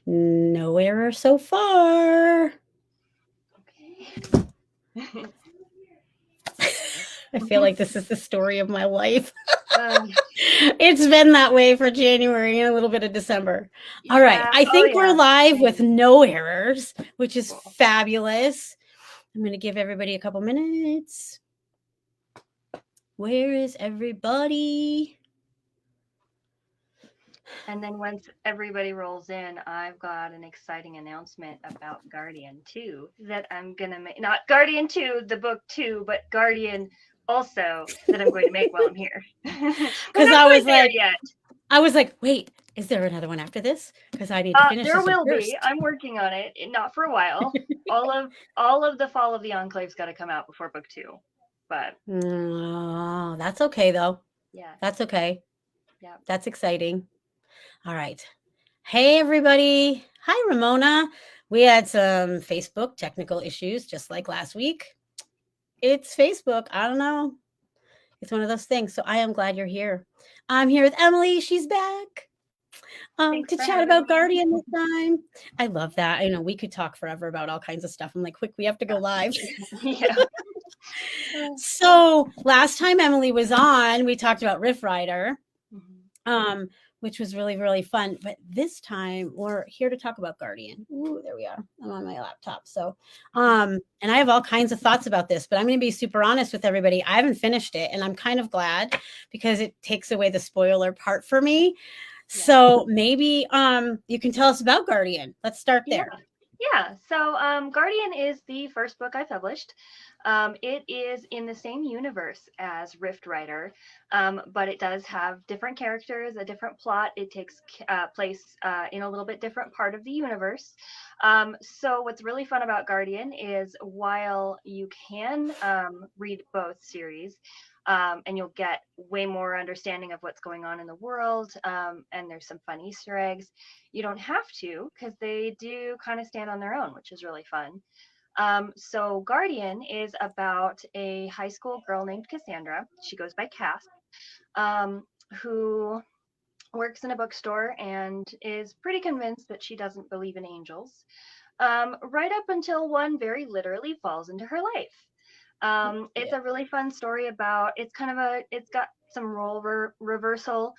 No error so far. Okay. I feel like this is the story of my life. uh, It's been that way for January and a little bit of December. All right. yeah. I Oh think we're yeah. live with Same. no errors, which is Cool. fabulous. I'm going to give everybody a couple minutes. Where is everybody? And then once everybody rolls in, I've got an exciting announcement about Guardian 2 that I'm going to make. Not Guardian 2, the book 2, but Guardian also that I'm going to make while I'm here. We're Because not quite there yet. I was like, wait, is there another one after this? Because I need to finish There this one will be. first. I'm working on it. Not for a while. All of the Fall of the Enclave's got to come out before book 2. But Oh, that's okay though. yeah. That's okay. Yeah. That's exciting. All right. Hey, everybody. Hi, Ramona. We had some Facebook technical issues just like last week. It's Facebook. I don't know. It's one of those things. So I am glad you're here. I'm here with Emily. She's back Thanks to for chat having about me. Guardian this time. I love that. I know we could talk forever about all kinds of stuff. I'm like, quick, we have to go live. Yeah. So last time Emily was on, we talked about Riff Rider. Mhm. um, which was really, really fun. But this time we're here to talk about Guardian. Ooh, there we are. I'm on my laptop. So, and I have all kinds of thoughts about this, but I'm going to be super honest with everybody. I haven't finished it, and I'm kind of glad because it takes away the spoiler part for me. Yeah. So maybe you can tell us about Guardian. Let's start Yeah. there. Yeah. So Guardian is the first book I published. It is in the same universe as Rift Rider, but it does have different characters, a different plot. It takes place in a little bit different part of the universe. So what's really fun about Guardian is while you can read both series, and you'll get way more understanding of what's going on in the world, and there's some fun Easter eggs. You don't have to because they do kind of stand on their own, which is really fun. So Guardian is about a high school girl named Cassandra. She goes by Cass, who works in a bookstore and is pretty convinced that she doesn't believe in angels. Right up until one very literally falls into her life. It's Yeah. a really fun story about, it's got some reversal,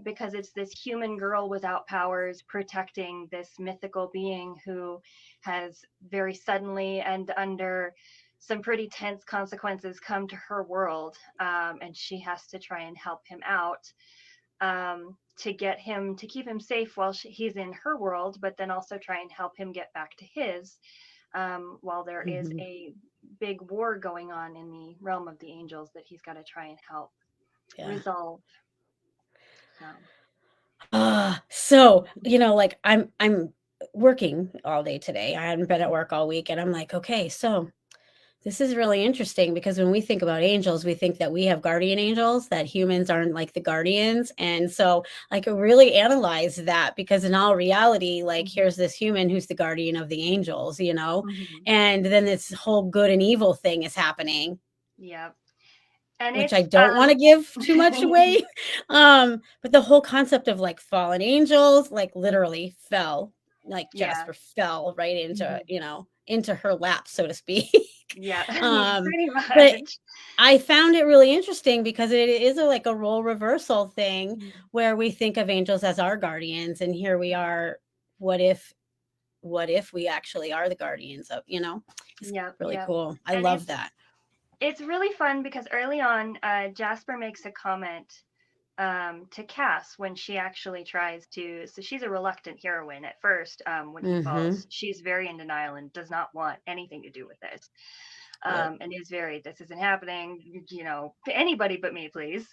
because it's this human girl without powers protecting this mythical being who has very suddenly and under some pretty tense consequences come to her world, and she has to try and help him out, to get him to keep him safe while he's in her world, but then also try and help him get back to his, while there is Mhm. a big war going on in the realm of the angels that he's got to try and help Yeah. resolve. So, So like I'm working all day today. I hadn't been at work all week, and I'm like, okay, so this is really interesting because when we think about angels, we think that we have guardian angels, that humans aren't like the guardians. And so I could really analyze that because in all reality, like mhm, here's this human who's the guardian of the angels, mhm, and then this whole good and evil thing is happening, yeah, and which I it's don't want to give too much away. But the whole concept of like fallen angels, like literally fell, like yeah, Jasper fell right into, mhm, into her lap, so to speak. yeah, um, pretty but much. I found it really interesting because it is like a role reversal thing Mhm, where we think of angels as our guardians, and here we are. What if, what if we actually are the guardians of, It's yeah, really yeah, cool. I and love that. it's really fun because early on, Jasper makes a comment, to Cass when she actually tries to. So she's a reluctant heroine at first. When he Mm-hmm. falls, she's very in denial and does not want anything to do with this. Yep. And is very, this isn't happening, to anybody but me, please.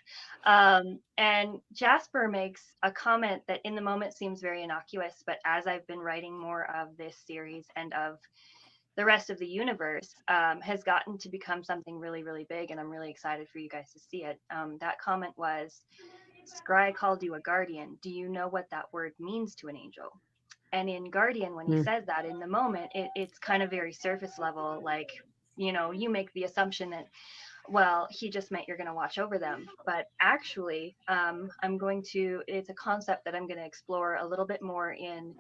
And Jasper makes a comment that in the moment seems very innocuous, but as I've been writing more of this series and of the rest of the universe, has gotten to become something really, really big. And I'm really excited for you guys to see it. That comment was, Scry called you a guardian. Do you know what that word means to an angel? And in Guardian, when he Mm. says that in the moment, it's kind of very surface level. Like, you make the assumption that, Well, he just meant you're going to watch over them. But actually, it's a concept that I'm going to explore a little bit more in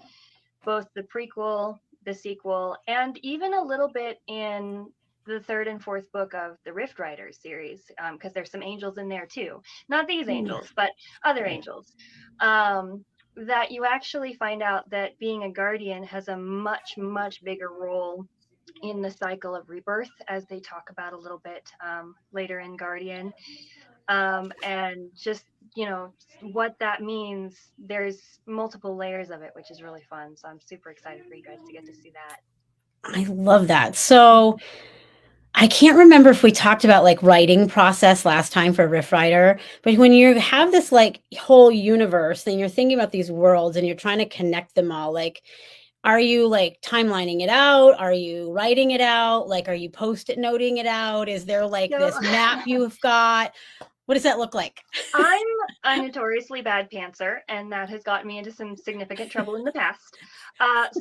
both the prequel, the sequel, and even a little bit in the third and fourth book of the Rift Riders series, because there's some angels in there too. Not these Mm, angels, but other right. angels. That you actually find out that being a guardian has a much, much bigger role in the cycle of rebirth, as they talk about a little bit later in Guardian. And just, what that means, there's multiple layers of it, which is really fun. So I'm super excited for you guys to get to see that. I love that. So I can't remember if we talked about like writing process last time for Riff Rider, but when you have this like whole universe and you're thinking about these worlds and you're trying to connect them all, like, are you like timelining it out? Are you writing it out? Like, are you post-it noting it out? Is there like So this map you've got? What does that look like? I'm a notoriously bad pantser, and that has gotten me into some significant trouble in the past.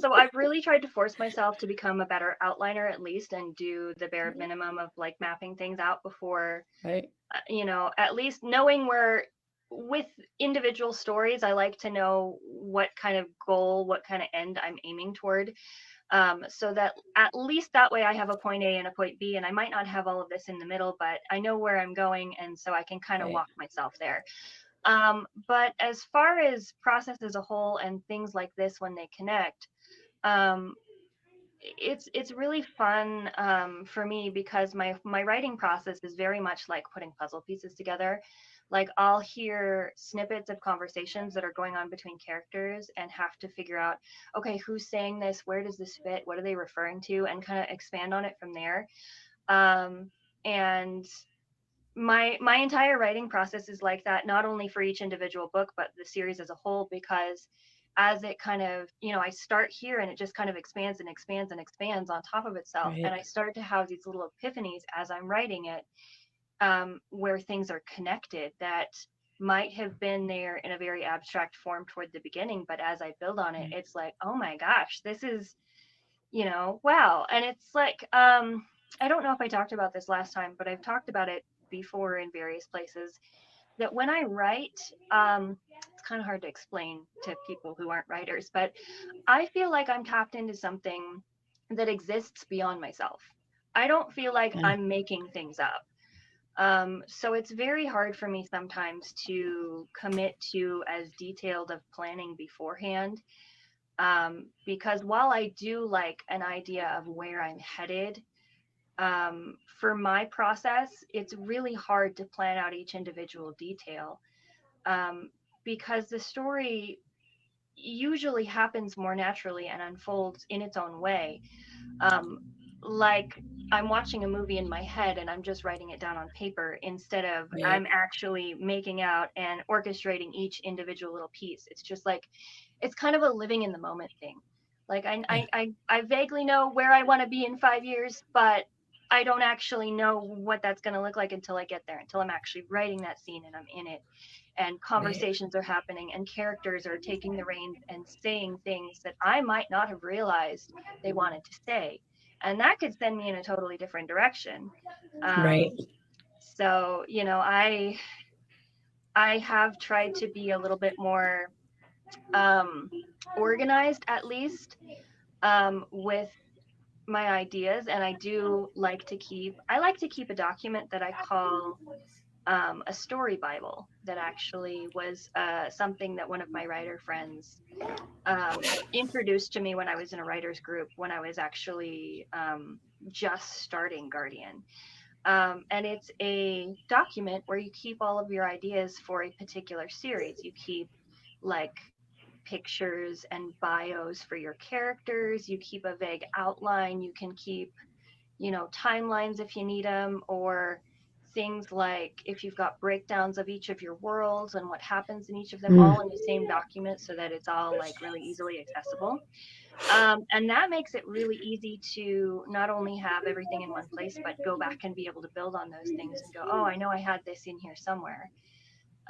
So I've really tried to force myself to become a better outliner at least, and do the bare minimum of like mapping things out before, Right. at least knowing where, with individual stories, I like to know what kind of goal, what kind of end I'm aiming toward. So that at least that way I have a point A and a point B, and I might not have all of this in the middle, but I know where I'm going, and so I can kind of Right. walk myself there. But as far as process as a whole and things like this when they connect, um, it's really fun for me, because my writing process is very much like putting puzzle pieces together. Like, I'll hear snippets of conversations that are going on between characters and have to figure out, okay, who's saying this, where does this fit, what are they referring to, and kind of expand on it from there. Um, and my entire writing process is like that, not only for each individual book but the series as a whole, because as it kind of, I start here and it just kind of expands and expands and expands on top of itself, and Right. I start to have these little epiphanies as I'm writing it, where things are connected that might have been there in a very abstract form toward the beginning, but as I build on it, Right. it's like, oh my gosh, this is, wow. And it's like, I don't know if I talked about this last time, but I've talked about it before in various places, that when I write, it's kind of hard to explain to people who aren't writers, but I feel like I'm tapped into something that exists beyond myself. I don't feel like Yeah. I'm making things up. So it's very hard for me sometimes to commit to as detailed of planning beforehand, because while I do like an idea of where I'm headed, for my process, it's really hard to plan out each individual detail, um, because the story usually happens more naturally and unfolds in its own way. Um, like, I'm watching a movie in my head and I'm just writing it down on paper, instead of Right. I'm actually making out and orchestrating each individual little piece. It's just like, it's kind of a living in the moment thing. Like, Yeah. I vaguely know where I want to be in 5 years, but I don't actually know what that's going to look like until I get there, until I'm actually writing that scene and I'm in it, and Right. conversations are happening and characters are taking the reins and saying things that I might not have realized they wanted to say. And that could send me in a totally different direction. Right. So, I have tried to be a little bit more um, organized, at least, with my ideas. And I like to keep a document that I call a story Bible, that actually was something that one of my writer friends introduced to me when I was in a writers group, when I was actually just starting Guardian. And it's a document where you keep all of your ideas for a particular series. You keep, like, pictures and bios for your characters. You keep a vague outline. You can keep, timelines if you need them, or things like if you've got breakdowns of each of your worlds and what happens in each of them, all Mm. in the same document, so that it's all like really easily accessible. And that makes it really easy to not only have everything in one place, but go back and be able to build on those things and go, oh, I know I had this in here somewhere.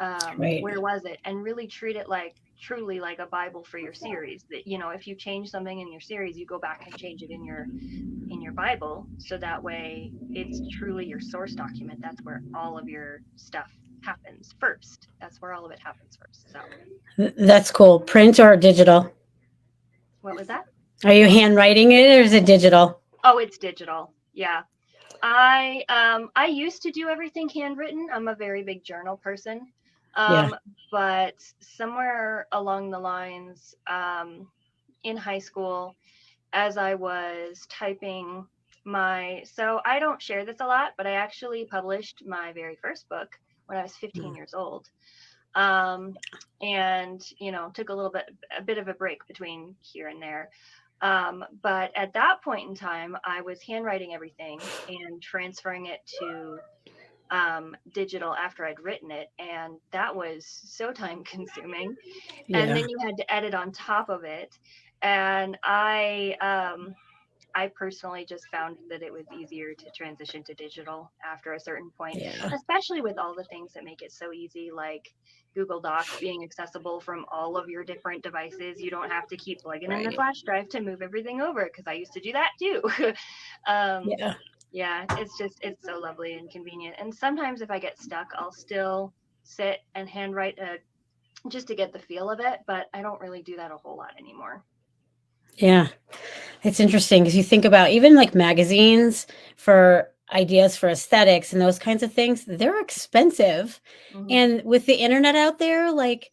Right. Where was it? And really treat it like, truly like a Bible for your series. That, if you change something in your series, you go back and change it in your Bible, so that way it's truly your source document. That's where all of your stuff happens first. That's where all of it happens first. So, That's cool. Print or digital? what was that? Are you handwriting it or is it digital? Oh, it's digital. Yeah. I used to do everything handwritten. I'm a very big journal person. Yeah. Um, but somewhere along the lines, in high school, as I was typing so I don't share this a lot, but I actually published my very first book when I was 15 years old. Um, and took a bit of a break between here and there. But at that point in time, I was handwriting everything and transferring it to digital after I'd written it, and that was so time consuming. And Yeah. then you had to edit on top of it, and I personally just found that it was easier to transition to digital after a certain point, Yeah. especially with all the things that make it so easy, like Google Docs being accessible from all of your different devices. You don't have to keep plugging in the Right. flash drive to move everything over, because I used to do that too. um, Yeah. yeah, it's so lovely and convenient. And sometimes if I get stuck, I'll still sit and handwrite just to get the feel of it, but I don't really do that a whole lot anymore. Yeah. It's interesting because you think about even like magazines for ideas for aesthetics and those kinds of things, they're expensive. Hmm. And with the internet out there, like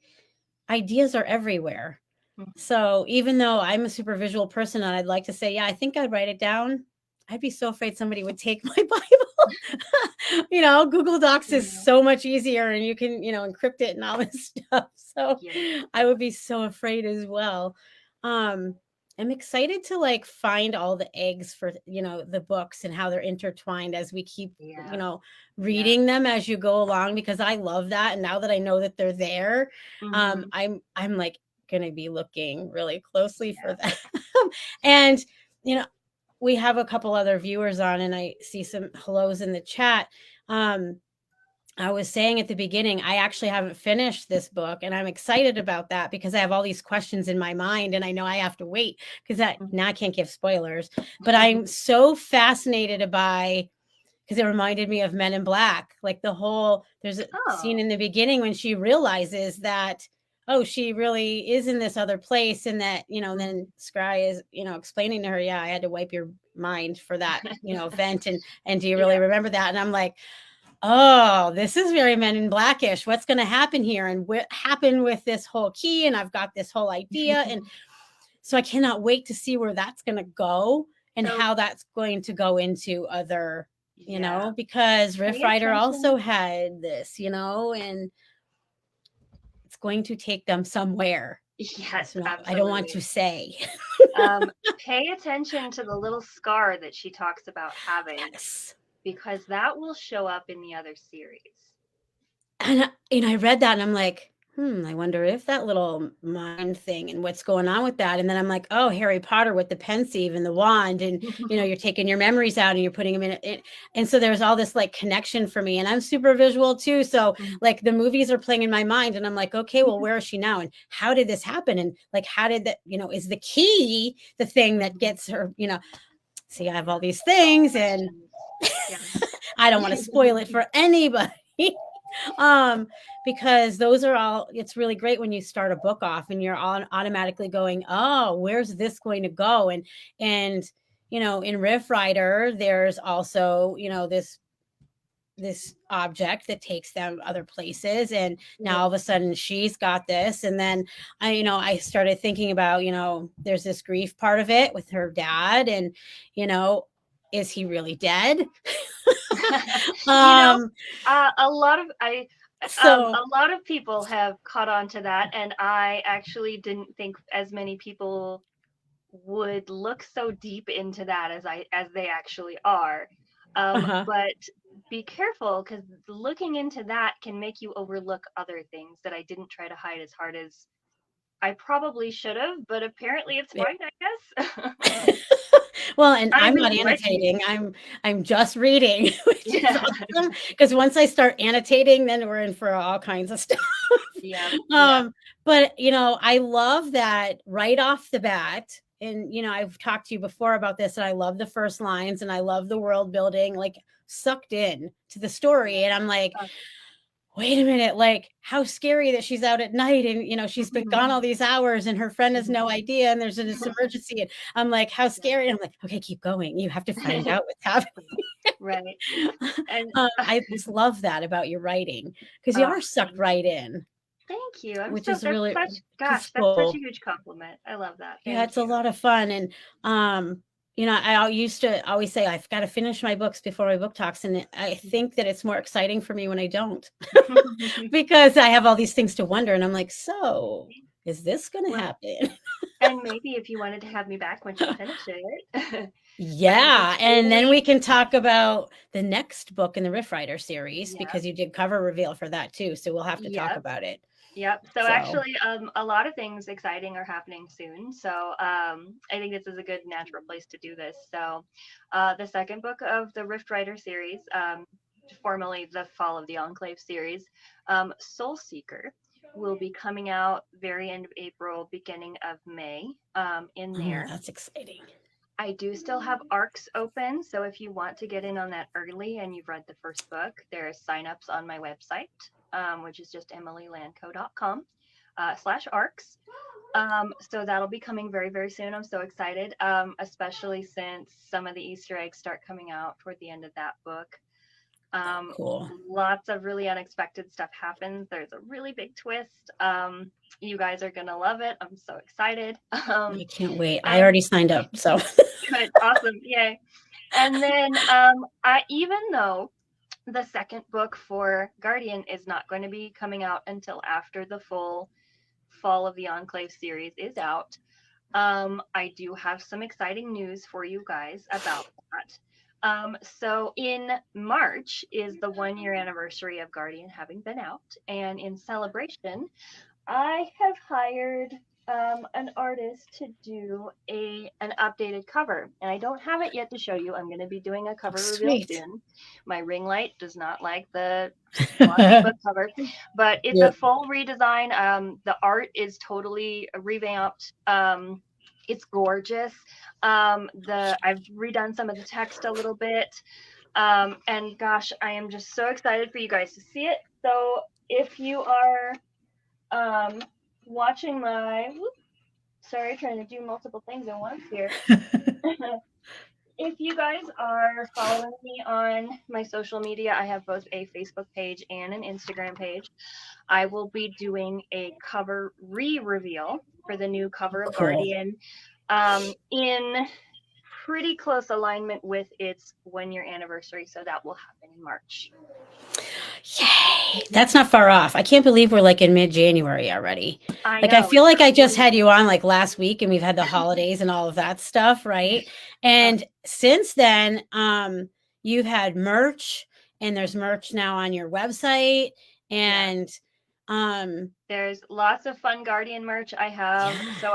ideas are everywhere. Hmm. So even though I'm a super visual person and I'd like to say, yeah, I think I'd write it down, I'd be so afraid somebody would take my Bible. Google Docs is Yeah. so much easier and you can, encrypt it and all this stuff. So Yeah. I would be so afraid as well. Um, I'm excited to like find all the eggs for, the books and how they're intertwined as we keep, Yeah. Yeah. reading them as you go along because I love that. And now that I know that they're there, Hmm. I'm like going to be looking really closely for Yeah. them. And, you know, we have a couple other viewers on and I see some hellos in the chat. Um, I was saying at the beginning, I actually haven't finished this book and I'm excited about that because I have all these questions in my mind and I know I have to wait because now I can't give spoilers, but I'm so fascinated by because it reminded me of Men in Black. Like there's a scene Oh. in the beginning when she realizes that, oh, she really is in this other place. And that, then Mhm. Scry is, explaining to her, yeah, I had to wipe your mind for that, event. And do you really Yeah. remember that? And I'm like, oh, this is very Men in Blackish. What's going to happen here? And what happened with this whole key? And I've got this whole idea. And so I cannot wait to see where that's going to go and So, how that's going to go into other, yeah, because Riff pay Rider also attention. had this, and it's going to take them somewhere. Yes, So I don't want absolutely. to say. Um, Pay attention to the little scar that she talks about having, Yes. because that will show up in the other series. And I read that and I'm like, I wonder if that little mind thing and what's going on with that. And then I'm like, oh, Harry Potter with the pensieve and the wand, and you're taking your memories out and you're putting them in it. And so there's all this like connection for me. And I'm super visual too. So Mhm. like the movies are playing in my mind, and I'm like, okay, well, where is she now? And how did this happen? And like, how did that, is the key the thing that Mhm. gets her, see, I have Yeah, all these it's all things and questions. Yeah. I don't want to spoil it for anybody. um because those are all, it's really great when you start a book off and you're all automatically going, oh, where's this going to go? And in Riff Rider there's also this object that takes them other places, and now all Yeah. of a sudden she's got this. And then I started thinking about, there's this grief part of it with her dad, and you know is he really dead? You know, um a lot of I so a lot of people have caught on to that, and I actually didn't think as many people would look so deep into that as they actually are. uh-huh. But be careful, because looking into that can make you overlook other things that I didn't try to hide as hard as I probably should have, but apparently it's Yeah. fine, I guess. Well, and I I'm not mean, what you annotating. I'm just reading, which is yeah. awesome. Because once I start annotating, then we're in for all kinds of stuff. Yeah. Yeah. um, but I love that right off the bat. and I've talked to you before about this, and I love the first lines, and I love the world building, like sucked in to the story, and I'm like, Uh, wait a minute, like how scary that she's out at night, and she's been gone all these hours, and her friend has no idea, and there's this emergency, and I'm like, how scary. And I'm like, okay, keep going, you have to find out what's happening. Right. And I just love that about your writing, because you oh, are sucked thank right you. in, Thank you. I'm which so, is that's really such, gosh, that's such a peaceful. huge compliment. I love that. Yeah, Thank it's a you. lot of fun, and, I used to always say, "I've gotta finish my books before my book talks," and I think that it's more exciting for me when I don't, because I have all these things to wonder, and I'm like, "So, is this gonna Well, happen?" and maybe if you wanted to have me back once you finish it, I will Yeah, and then totally. we can talk about the next book in the Riff Rider series, Yep. because you did cover reveal for that too, so we'll have to talk Yep. about it. Yep. So So, actually, a lot of things exciting are happening soon. So I think this is a good natural place to do this. So the second book of the Rift Rider series, formerly the Fall of the Enclave series, Soul Seeker, will be coming out very end of April, beginning of May. In oh, there, that's exciting. I do still have ARCs open. So if you want to get in on that early and you've read the first book, there's signups on my website, which is just emilylankow.com slash ARCs. So that'll be coming very, very soon. I'm so excited, especially since some of the Easter eggs start coming out toward the end of that book. Oh, Um, cool. Lots of really unexpected stuff happens. There's a really big twist. You guys are going to love it. I'm so excited. I can't wait. I And already signed up, so good, awesome, yay. And then, even though the second book for Guardian is not going to be coming out until after the full Fall of the Enclave series is out, I do have some exciting news for you guys about that. So in March is the 1 year anniversary of Guardian having been out, and in celebration, I have hired an artist to do an updated cover, and I don't have it yet to show you. I'm going to be doing a oh, cover reveal sweet. soon. My ring light does not like the glossy book cover, but it's a Yep. full redesign. The art is totally revamped. It's gorgeous. The I've redone some of the text a little bit, and gosh, I am just so excited for you guys to see it. So if you are um, watching my, sorry, trying to do multiple things at once here. If you guys are following me on my social media, I have both a Facebook page and an Instagram page. I will be doing a cover reveal for the new cover of Cool. Guardian, in pretty close alignment with its 1 year anniversary. So that will happen in March. Yay! That's not far off. I can't believe we're like in mid-January already. I Like I know feel it's like I just had crazy. you on like last week, and we've had the holidays and all of that stuff, right? Uh, And since then, you've had merch, and there's merch now on your website, yeah. and um There's lots of fun Guardian merch I have. yeah. So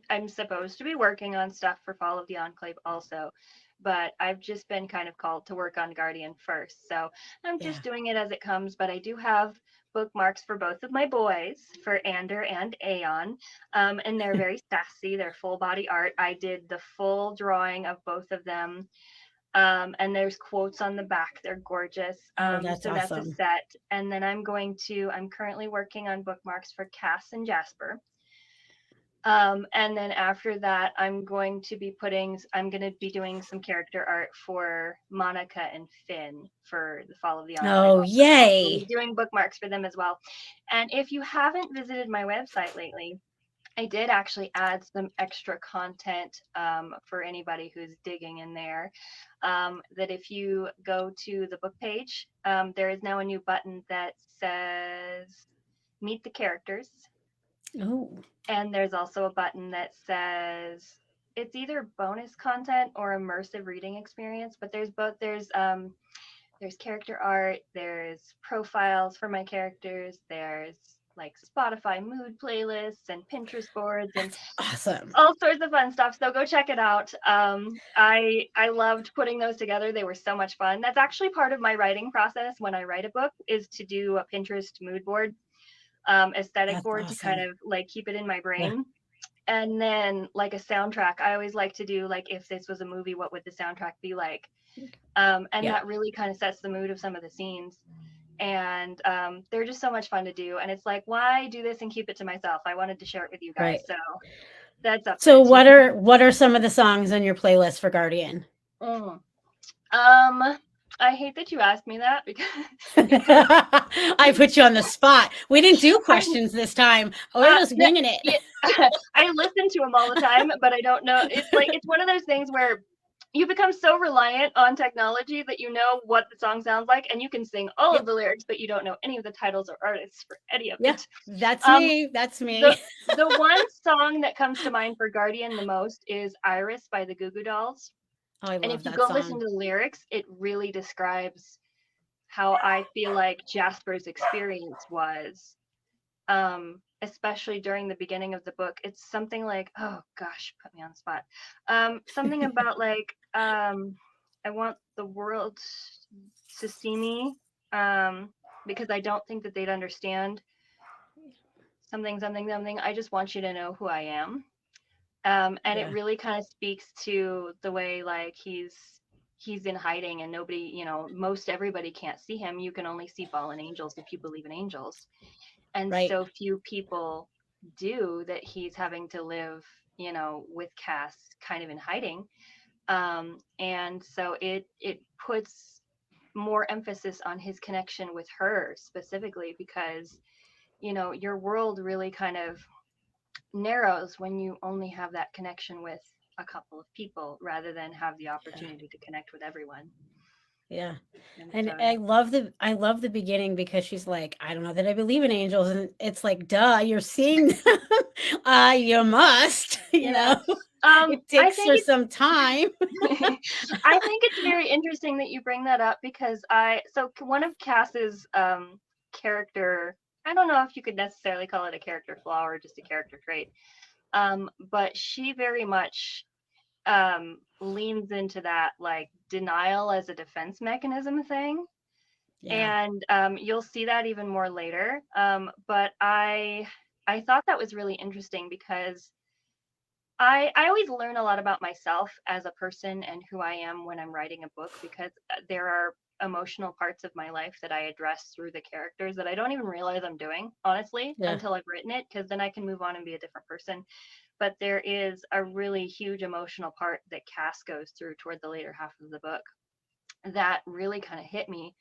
I'm supposed to be working on stuff for Fall of the Enclave also, but I've just been kind of called to work on Guardian first. So I'm Yeah. just doing it as it comes, but I do have bookmarks for both of my boys, for Ander and Aeon. And they're very sassy. They're full body art. I did the full drawing of both of them, and there's quotes on the back. They're gorgeous. Oh, that's So that's a awesome. set. And then I'm currently working on bookmarks for Cass and Jasper. And then after that, I'm going to be doing some character art for Monica and Finn for the Fall of the Enclave Oh, also. So we'll be yay. doing bookmarks for them as well. And if you haven't visited my website lately, I did actually add some extra content, for anybody who's digging in there. That if you go to the book page, there is now a new button that says Meet the Characters. Oh. And there's also a button that says it's either bonus content or immersive reading experience, but there's both. There's character art, there's profiles for my characters, there's like Spotify mood playlists and Pinterest boards and That's awesome. all sorts of fun stuff. So go check it out. I loved putting those together. They were so much fun. That's actually part of my writing process when I write a book, is to do a Pinterest mood board, aesthetic That's board, to kind awesome. of like keep it in my Yeah. brain. And then like a soundtrack, I always like to do like, if this was a movie, what would the soundtrack be like? And Yeah, that really kind of sets the mood of some of the scenes. And they're just so much fun to do. And it's like, why do this and keep it to myself? I wanted to share it with you guys. right. So that's up So there too. what are some of the songs on your playlist for Guardian? Mm. I hate that you asked me that because I put you on the spot. We didn't do I questions this time. We're just no, winging it. yeah, I listen to them all the time, but I don't know. It's like it's one of those things where you become so reliant on technology that you know what the song sounds like and you can sing all of Yep. the lyrics, but you don't know any of the titles or artists for any of Yeah. it. That's Um, me. That's the me. the one song that comes to mind for Guardian the most is Iris by the Goo Goo Dolls. Oh, I And love if you that go listen song. to the lyrics, it really describes how I feel like Jasper's experience was, especially during the beginning of the book. It's something like, oh gosh, put me on the spot. Something about like, I want the world to see me, because I don't think that they'd understand something, something, something. I just want you to know who I am. And it Yeah. really kind of speaks to the way like he's in hiding and nobody, most everybody can't see him. You can only see fallen angels if you believe in angels. And Right. so few people do, that he's having to live, with Cass kind of in hiding. And so it puts more emphasis on his connection with her specifically, because your world really kind of narrows when you only have that connection with a couple of people rather than have the Yeah. opportunity to connect with everyone. Yeah. And And so I love the beginning because she's like, I don't know that I believe in angels. And it's like, duh, you're seeing them. You must, yeah, It I takes think her it's some time. I think it's very interesting that you bring that up, because one of Cass's character, I don't know if you could necessarily call it a character flaw or just a character trait, but she very much leans into that like denial as a defense mechanism thing. Yeah. And you'll see that even more later. But I thought that was really interesting because I always learn a lot about myself as a person and who I am when I'm writing a book, because there are emotional parts of my life that I address through the characters that I don't even realize I'm doing, honestly, Yeah. until I've written it, because then I can move on and be a different person. But there is a really huge emotional part that Cass goes through toward the later half of the book that really kind of hit me,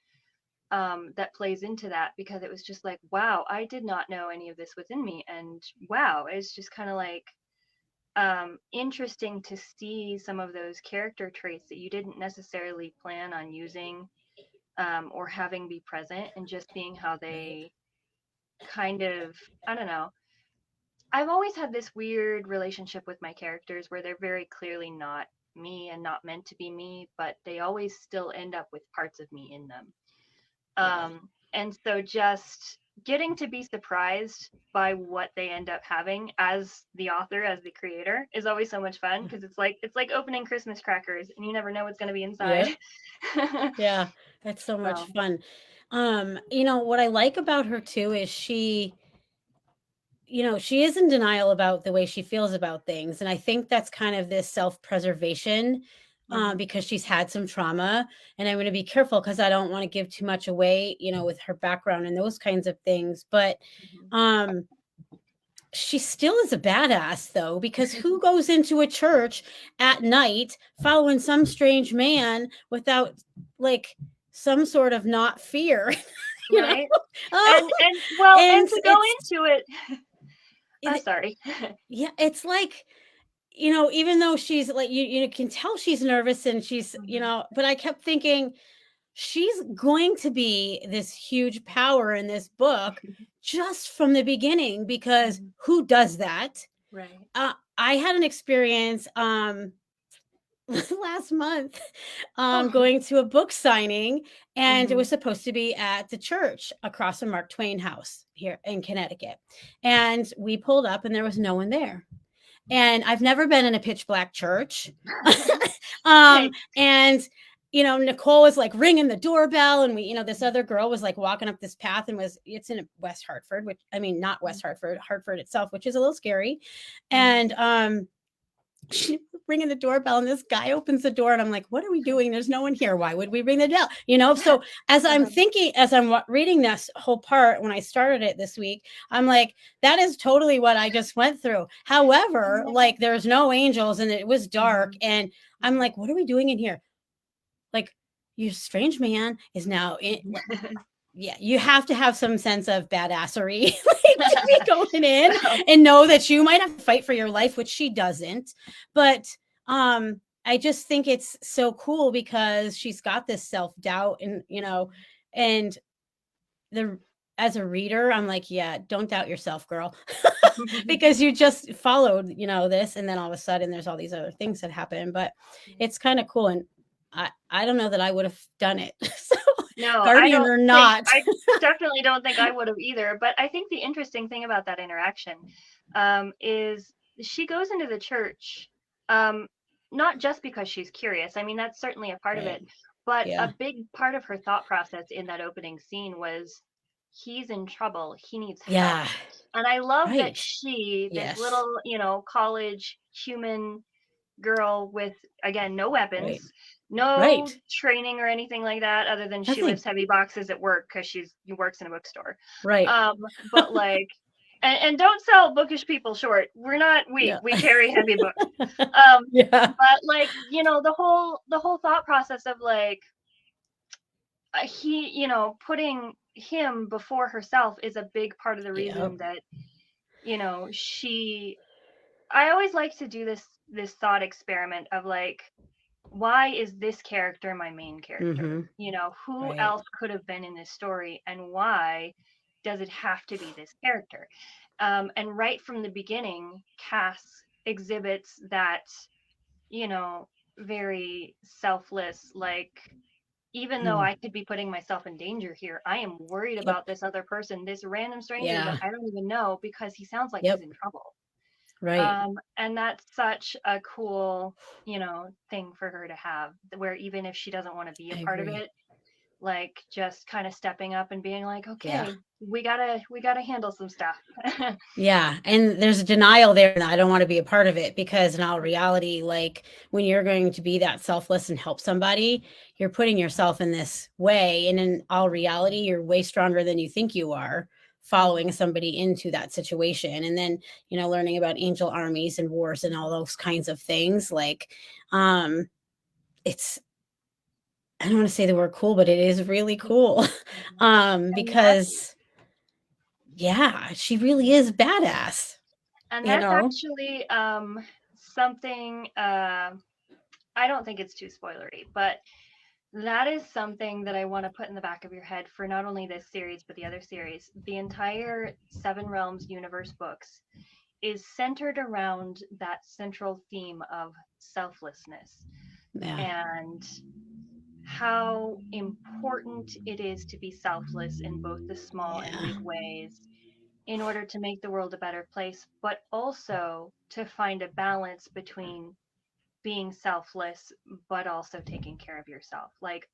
that plays into that, because it was just like, wow, I did not know any of this within me. And wow, it's just kind of like interesting to see some of those character traits that you didn't necessarily plan on using, or having be present, and just seeing how Right. they kind of, I don't know. I've always had this weird relationship with my characters where they're very clearly not me and not meant to be me, but they always still end up with parts of me in them. Yeah. And so just getting to be surprised by what they end up having as the author, as the creator, is always so much fun, because it's like opening Christmas crackers and you never know what's going to be inside. Yeah. Yeah. That's so much So, fun. What I like about her too is she is in denial about the way she feels about things. And I think that's kind of this self preservation, mhm, because she's had some trauma. And I'm going to be careful because I don't want to give too much away, with her background and those kinds of things. But mhm. um, she still is a badass, though, because who goes into a church at night following some strange man without like some sort of not fear, you know? Right? Oh, And well, and and to go it's, into it, oh, it, sorry. yeah, it's like, even though she's like, you can tell she's nervous and she's, Mhm, but I kept thinking she's going to be this huge power in this book just from the beginning, because mhm. who does that? Right. I had an experience last month, Oh. going to a book signing, and it Mhm. was supposed to be at the church across from Mark Twain House here in Connecticut. And we pulled up, and there was no one there. And I've never been in a pitch black church. Hey. And Nicole was like ringing the doorbell, and this other girl was like walking up this path, and it's in West Hartford, which I mean, not West Hartford, Hartford itself, which is a little scary. Mm-hmm. And she ringing the doorbell, and this guy opens the door, and I'm like, what are we doing? There's no one here. Why would we ring the bell? So as I'm reading this whole part, when I started it this week, I'm like, that is totally what I just went through. However, like, there's no angels, and it was dark, Mm-hmm. and I'm like, what are we doing in here? Like, your strange man is now in. Yeah, you have to have some sense of badassery, like, to be going in So, and know that you might have to fight for your life, which she doesn't. But I just think it's so cool because she's got this self-doubt, and the as a reader, I'm like, yeah, don't doubt yourself, girl. Because you just followed, this, and then all of a sudden there's all these other things that happen. But it's kind of cool, and I don't know that I would have done it. So, no, guardian or not. I definitely don't think I would have either. But I think the interesting thing about that interaction is she goes into the church, um, not just because she's curious. I mean, that's certainly a part of Right. it. But a Yeah. big part of her thought process in that opening scene was he's in trouble. He needs help. Yeah. And I love that Right. she, this Yes. little, college human girl with, again, no weapons, Right. no Right. training or anything like that, other than she Nothing. lifts heavy boxes at work because she works in a bookstore. Right. But like, and don't sell bookish people short. We're not weak. Yeah. We carry heavy books. Um, Yeah. but like, the whole thought process of like, he, putting him before herself is a big part of the Yep. reason that, she I always like to do this thought experiment of like, why is this character my main character? Mhm. Who Right. else could have been in this story, and why does it have to be this character? And right from the beginning, Cass exhibits that, you know, very selfless, like, even though Mm. I could be putting myself in danger here, I am worried Yep. about this other person, this random stranger that Yeah. I don't even know, because he sounds like he's Yep. in trouble. Right. And that's such a cool, thing for her to have, where even if she doesn't want to be a I part of agree. it, like, just kind of stepping up and being like, Yeah. okay, we gotta handle some stuff. Yeah, and there's a denial there, and I don't wanna be a part of it, because in all reality, like, when you're going to be that selfless and help somebody, you're putting yourself in this way, and in all reality, you're way stronger than you think you are, following Mhm. somebody into that situation, and then, learning about angel armies and wars and all those kinds of things, like, um, it's I don't wanna say the word cool, but it is really cool, Mhm. And that's because yeah, she really is badass, and you that's know? actually something, I don't think it's too spoilery, but that is something that I want to put in the back of your head for not only this series but the other series. The entire Seven Realms universe books is centered around that central theme of selflessness Yeah. and how important it is to be selfless in both the small and Yeah. big ways in order to make the world a better place, but also to find a balance between being selfless but also taking care of yourself. Like,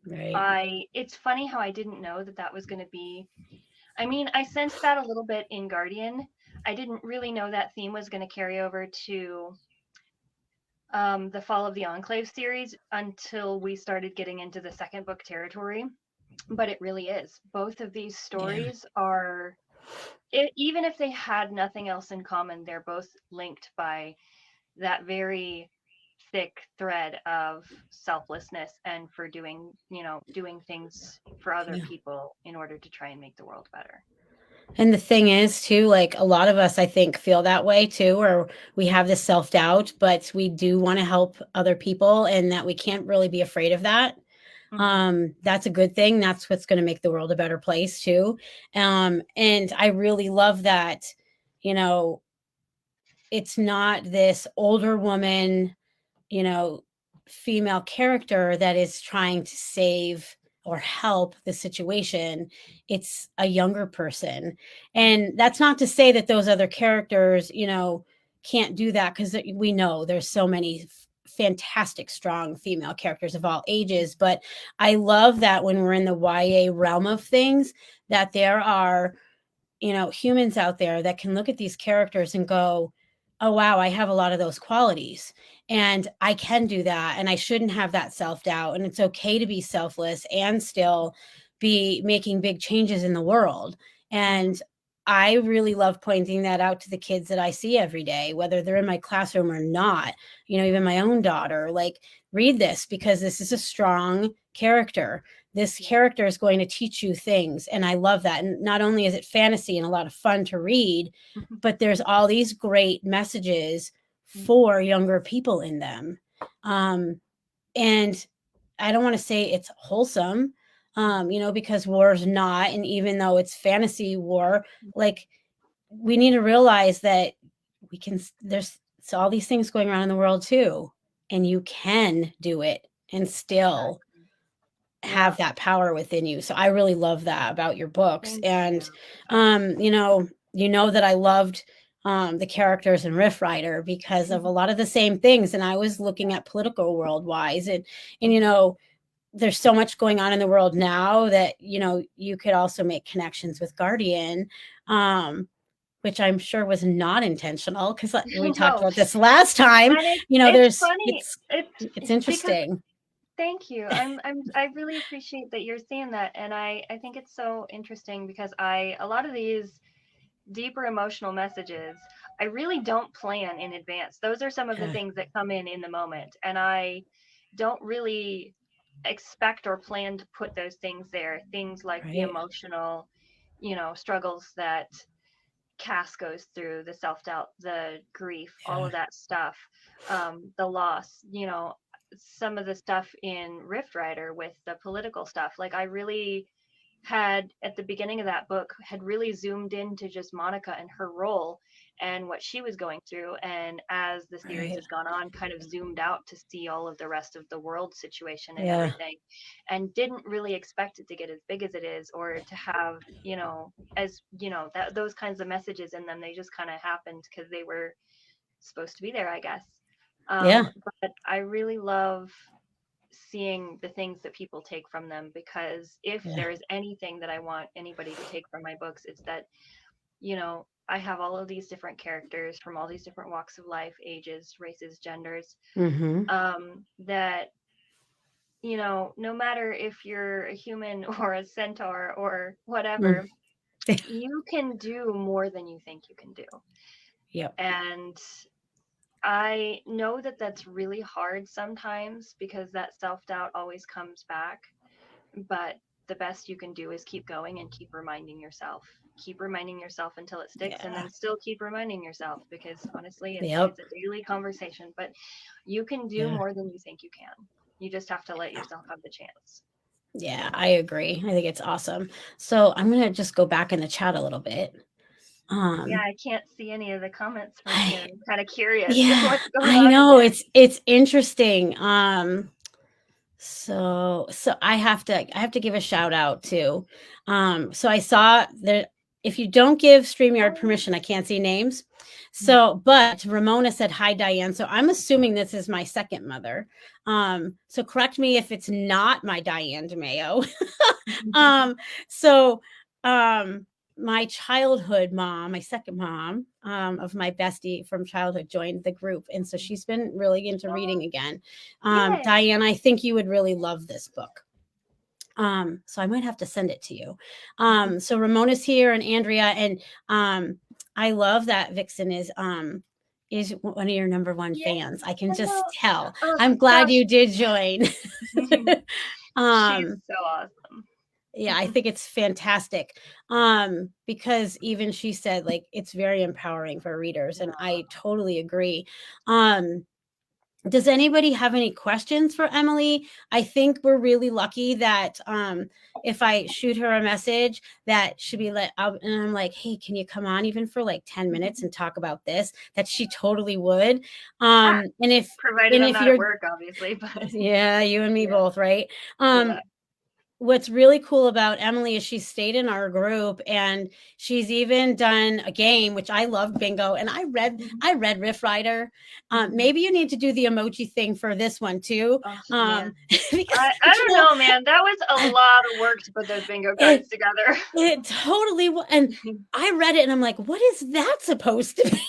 Right. it's funny how I didn't know that that was going to be. I mean, I sensed that a little bit in Guardian. I didn't really know that theme was going to carry over to the Fall of the Enclave series until we started getting into the second book territory. But it really is. Both of these Yeah. stories are, even if they had nothing else in common, they're both linked by that very thick thread of selflessness and for doing things for other Yeah. people in order to try and make the world better. And the thing is, too, like, a lot of us, I think, feel that way too, or we have this self doubt, but we do want to help other people, and that we can't really be afraid of that. Hmm. That's a good thing. That's what's going to make the world a better place too. And I really love that, you know, it's not this older woman, you know, female character that is trying to save or help the situation. It's a younger person. And that's not to say that those other characters, can't do that, because we know there's so many fantastic, strong female characters of all ages. But I love that when we're in the YA realm of things, that there are, humans out there that can look at these characters and go, oh, wow, I have a lot of those qualities and I can do that. And I shouldn't have that self doubt. And it's okay to be selfless and still be making big changes in the world. Mhm. And I really love pointing that out to the kids that I see every day, whether they're in my classroom or not, even my own daughter, like, read this because this is a strong character. This Yeah. character is going to teach you things. And I love that. And not only is it fantasy and a lot of fun to read, Mhm. but there's all these great messages Mhm. for younger people in them. And I don't want to say it's wholesome, because war is not. And even though it's fantasy war, like, we need to realize that there's all these things going around in the world too. And you can do it and still Exactly. Yeah. have that power within you. So I really love that about your books. Thank you. And Oh. that I loved the characters in Riff Rider because of a Mhm. lot of the same things. And I was looking at political world wise, and Mhm. there's so much going on in the world now that you could also make connections with Guardian, um, which I'm sure was not intentional because we talked No, about this last time. and it's There's funny. it's Because interesting. thank you. I really appreciate that you're seeing that, and I think it's so interesting because a lot of these deeper emotional messages I really don't plan in advance. Those are some of the Yeah, things that come in the moment, and I don't really expect or plan to put those things there. Things like the right. emotional, struggles that Cass goes through, the self doubt, the grief, all Yeah, of that stuff, the loss, some of the stuff in Rift Rider with the political stuff. Like, I really had at the beginning of that book had really zoomed into just Monica and her role and what she was going through, and as the series right. has gone on, kind of zoomed out to see all of the rest of the world situation and Yeah, everything, and didn't really expect it to get as big as it is, or to have, as that those kinds of messages in them. They just kind of happened because they were supposed to be there, I guess. yeah, But I really love seeing the things that people take from them, because if yeah. there is anything that I want anybody to take from my books, it's that, I have all of these different characters from all these different walks of life, ages, races, genders, Mm-hmm. that, no matter if you're a human or a centaur or Mm. whatever, you can do more than you think you can do. Yep. And I know that that's really hard sometimes because that self doubt always comes back, but the best you can do is keep going and keep reminding yourself until it sticks, and Yeah. then still keep reminding yourself, because honestly Yep. it's a daily conversation. But you can do Yeah. more than you think you can. You just have to let yourself have the chance. Yeah, I agree. I think it's awesome. So I'm gonna just go back in the chat a little bit. Yeah, Um, I can't see any of the comments from I here. I'm kind of curious yeah, what's going I on in know there. it's interesting. So I have to give a shout out to. So I saw that if you don't give StreamYard Oh. permission, I can't see names. Mhm. So, but Ramona said hi, Diane. So I'm assuming this is my second mother. So correct me if it's not my Diane DeMayo. um, so um my childhood mom, my second mom, of my bestie from childhood joined the group. And so she's been really into reading Oh, again. yay. Diane, I think you would really love this book. So I might have to send it to you. So Ramona's here and Andrea, and I love that Vixen is one of your number one Yeah. fans. I can Hello. just tell. Oh I'm glad gosh. you did join. She's um, so awesome. yeah, I think it's fantastic. Because even she said, like, it's very empowering for readers, and I totally agree. Um, does anybody have any questions for Emily? I think we're really lucky that if I shoot her a message, that should be and I'm like, hey, can you come on even for like 10 minutes and talk about this? That she totally would. Ah, And if provided and I'm if not at you're work, obviously, but yeah, you and me yeah, both, right? yeah. Um, what's really cool about Emily is she stayed in our group, and she's even done a game which I love, bingo, and Mhm. I read Riff Rider. Mhm. Maybe you need to do the emoji thing for this one too. Oh man, Because I don't know, man. That was a lot of work to put those bingo it cards together. it totally and I read it and I'm like, what is that supposed to be?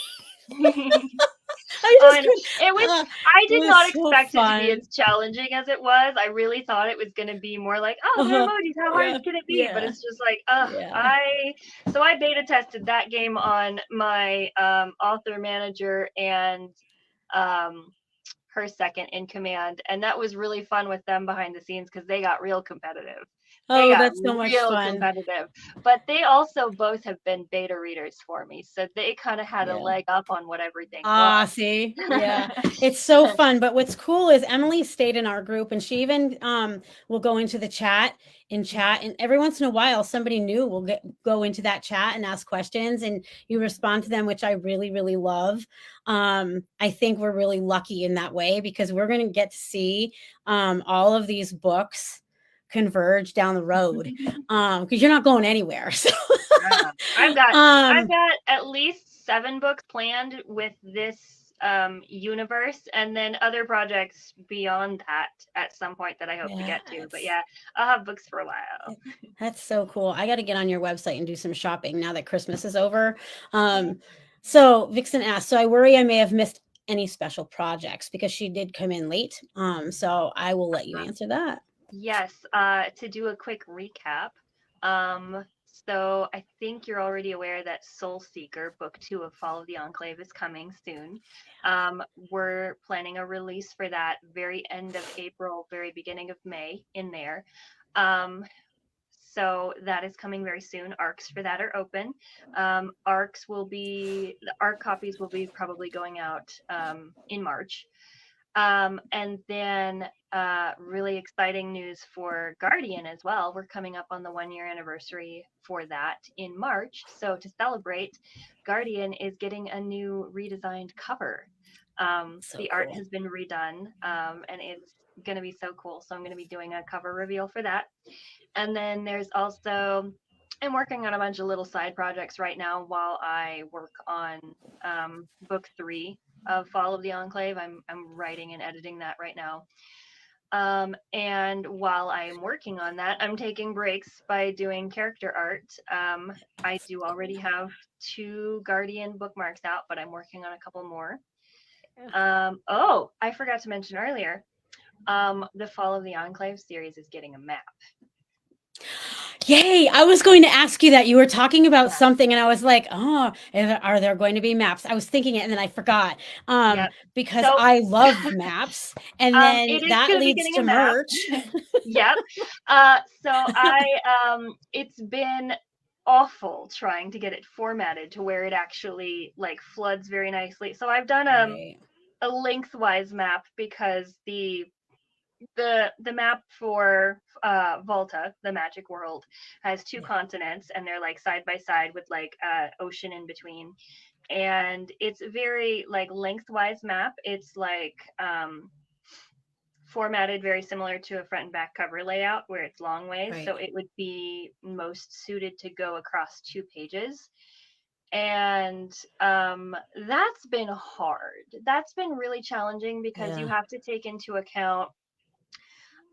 I Oh, just I know. couldn't. It was I It did was not so expect it to be as fun. challenging as it was. I really thought it was gonna be more like, "Oh, they're Uh-huh. emojis, how hard Yeah, can it be?" But yeah, it's just like, yeah. I beta tested that game on my, author manager and, um, her second in command, and that was really fun with them behind the scenes because they got real competitive. They Oh, got that's so much real fun. competitive, but they also both have been beta readers for me, so they kinda had a Yeah. leg up on what everything was. Ah, see? Yeah. It's so fun, but what's cool is Emily stayed in our group, and she even, will go into the chat and chat, and every once in a while, somebody new will go into that chat and ask questions, and you respond to them, which I really, really love. I think we're really lucky in that way because we're gonna get to see, all of these books converge down the road, because you're not going anywhere, so, Yeah. I've um got at least 7 books planned with this, universe, and then other projects beyond that at some point that I hope to yeah, get to, but yeah, I'll have books for a while. it that's so cool. I gotta get on your website and do some shopping now that Christmas is over. Yeah. So Vixen asked, "So I worry I may have missed any special projects," because she did come in late. So I will let you answer that. Yes, to do a quick recap. So I think you're already aware that Soul Seeker, Book 2 of Fall of the Enclave, is coming soon. We're planning a release for that very end of April, very beginning of May in there. Um, so that is coming very soon. ARCs for that are open. The ARC copies will be probably going out in March. And then really exciting news for Guardian as well. We're coming up on the 1 year anniversary for that in March. So to celebrate, Guardian is getting a new redesigned cover. So The art cool. has been redone and it's going to be so cool. So I'm going to be doing a cover reveal for that. And then there's also, I'm working on a bunch of little side projects right now while I work on book 3 of Fall of the Enclave. I'm writing and editing that right now. And while I'm working on that, I'm taking breaks by doing character art. I do So already cool. have 2 Guardian bookmarks out, but I'm working on a couple more. Yeah. Oh, I forgot to mention earlier. The Fall of the Enclave series is getting a map. Yay! I was going to ask you that. You were talking about Yeah. something, and I was like, "Oh, are there going to be maps?" I was thinking it, and then I forgot, Yep. because So I love maps, and then it is that going to be leads getting to a map. merch. Yep. It's been awful trying to get it formatted to where it actually like floods very nicely. So I've done Right. a lengthwise map because the map for Volta, the magic world, has 2 Yeah. continents and they're like side by side with like ocean in between. And it's very like lengthwise map. It's like formatted very similar to a front and back cover layout where it's long ways. Right. So it would be most suited to go across 2 pages. And that's been hard. That's been really challenging because you Yeah. have to take into account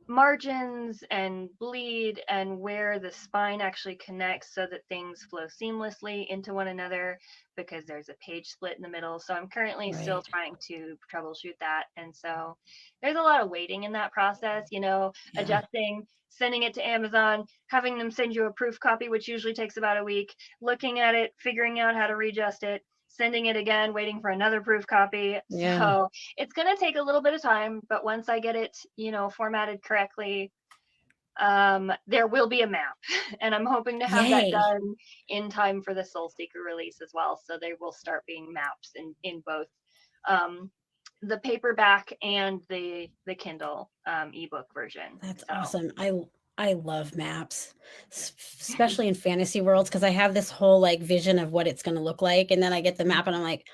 margins and bleed and where the spine actually connects so that things flow seamlessly into one another because there's a page split in the middle. So I'm currently still Right. trying to troubleshoot that. And so there's a lot of waiting in that process, Yeah. adjusting, sending it to Amazon, having them send you a proof copy, which usually takes about a week, looking at it, figuring out how to readjust it, sending it again, waiting for another proof copy. Yeah. So it's going to take a little bit of time, but once I get it, formatted correctly, there will be a map. And I'm hoping to have that Yay. done in time for the Soul Seeker release as well. So there will start being maps in both um, the paperback and the Kindle ebook version. That's So awesome. I love maps, especially in fantasy worlds, because I have this whole like vision of what it's going to look like, and then I get the map, and I'm like,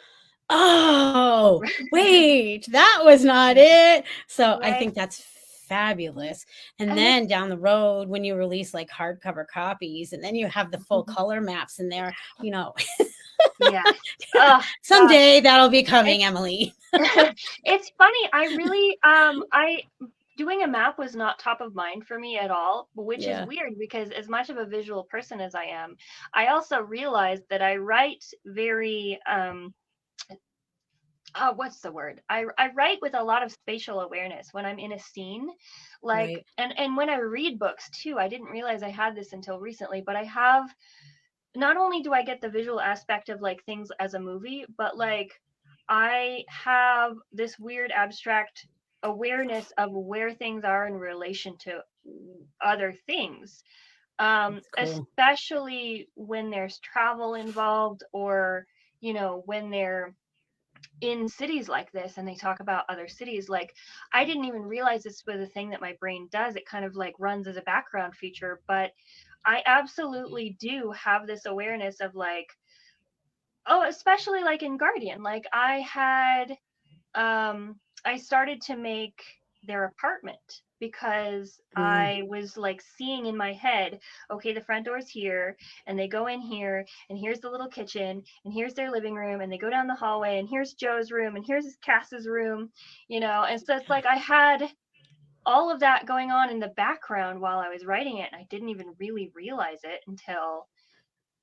oh, wait, that was not it. So I right. think that's fabulous. And And then it's down the road, when you release like hardcover copies, and then you have the full color maps in there, you know, yeah. Oh gosh. someday that'll be coming, It's Emily. it's funny. I really I doing a map was not top of mind for me at all, which is Yeah, weird because as much of a visual person as I am, I also realized that I write very what's the word? I write with a lot of spatial awareness when I'm in a scene. Like right. and when I read books too, I didn't realize I had this until recently, but I have not only do I get the visual aspect of like things as a movie, but like I have this weird abstract awareness of where things are in relation to other things. That's cool. Especially when there's travel involved or, when they're in cities like this and they talk about other cities. Like, I didn't even realize this was a thing that my brain does. It kind of like runs as a background feature, but I absolutely do have this awareness of like, oh, especially like in Guardian, like I started to make their apartment because Mm, I was like seeing in my head, okay, the front door's here and they go in here and here's the little kitchen and here's their living room and they go down the hallway and here's Joe's room and here's Cass's room, and so it's like I had all of that going on in the background while I was writing it, and I didn't even really realize it until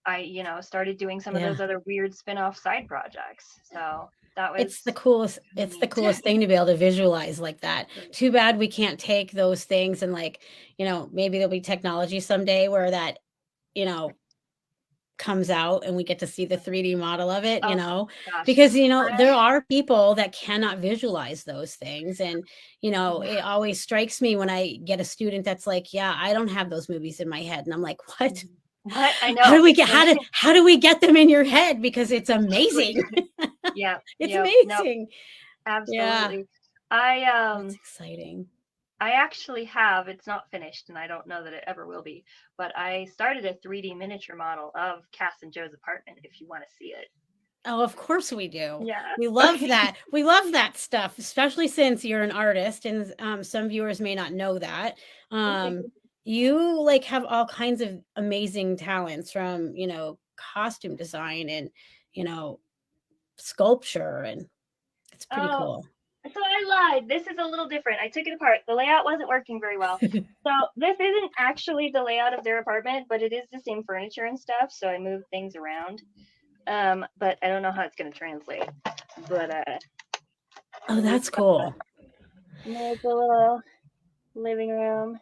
I, started doing some of yeah. those other weird spin-off side projects. So that was It's the neat. coolest thing to be able to visualize like that. Too bad we can't take those things and like, maybe there'll be technology someday where that, you know, comes out and we get to see the 3D model of it, Oh gosh. because, there I, are people that cannot visualize those things. And, yeah. it always strikes me when I get a student that's like, yeah, I don't have those movies in my head. And I'm like, what? What? I How know. do we It's get, really how do we get them in your head? Because it's it's really amazing. good. Yeah. It's Yep. Nope. amazing. Yeah. Absolutely. I That's exciting. I actually have, it's not finished and I don't know that it ever will be, but I started a 3D miniature model of Cass and Joe's apartment if you want to see it. Oh, of course we do. Yeah. We love that. We love that stuff, especially since you're an artist, and some viewers may not know that. Um, you like have all kinds of amazing talents from, costume design and, you know, sculpture, and it's pretty Oh, cool. so I lied. This is a little different. I took it apart. The layout wasn't working very well. So this isn't actually the layout of their apartment, but it is the same furniture and stuff. So I moved things around. But I don't know how it's gonna translate. But Oh, we've that's got cool. there's a little living room.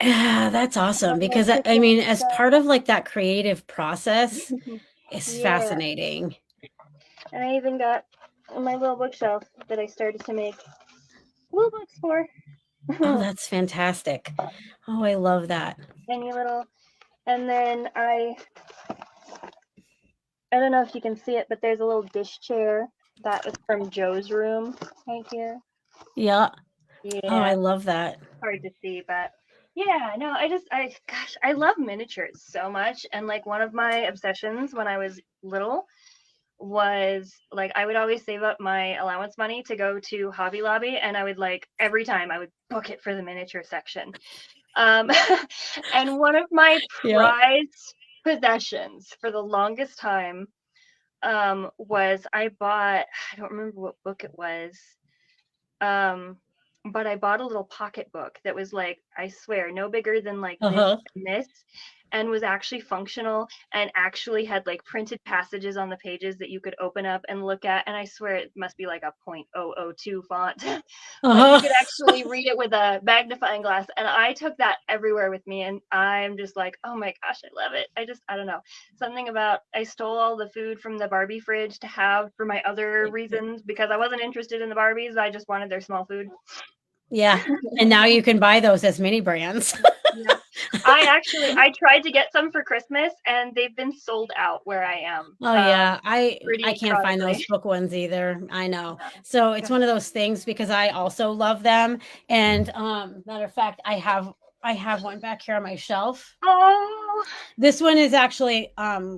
Yeah, that's awesome My because I kitchen mean, as part of like that creative process, stuff. it's Yeah, fascinating. and I even got my little bookshelf that I started to make little books for. Oh, that's fantastic. Oh, I love that. Any little, and then I don't know if you can see it, but there's a little dish chair that was from Joe's room right here. Yeah. Oh, I Yeah, love that. hard to see, but yeah, no, gosh, I love miniatures so much. And like one of my obsessions when I was little was like I would always save up my allowance money to go to Hobby Lobby, and I would like every time I would book it for the miniature section. Um, and one of my Yeah. prized possessions for the longest time was I bought, I don't remember what book it was, um, but I bought a little pocketbook that was like, I swear, no bigger than like this Uh-huh. and this, and was actually functional and actually had like printed passages on the pages that you could open up and look at. And I swear it must be like a .002 font, but you Uh-huh. could actually read it with a magnifying glass. And I took that everywhere with me. And I'm just like, oh my gosh, I love it. I don't know. Something about, I stole all the food from the Barbie fridge to have for my other reasons because I wasn't interested in the Barbies. I just wanted their small food. Yeah. And now you can buy those as mini brands. Yeah. I tried to get some for Christmas and they've been sold out where I am. Oh yeah, I Pretty can't find those chronically. book ones either. I know. So it's one of those things because I also love them. And matter of fact, I have one back here on my shelf. Oh, This one is actually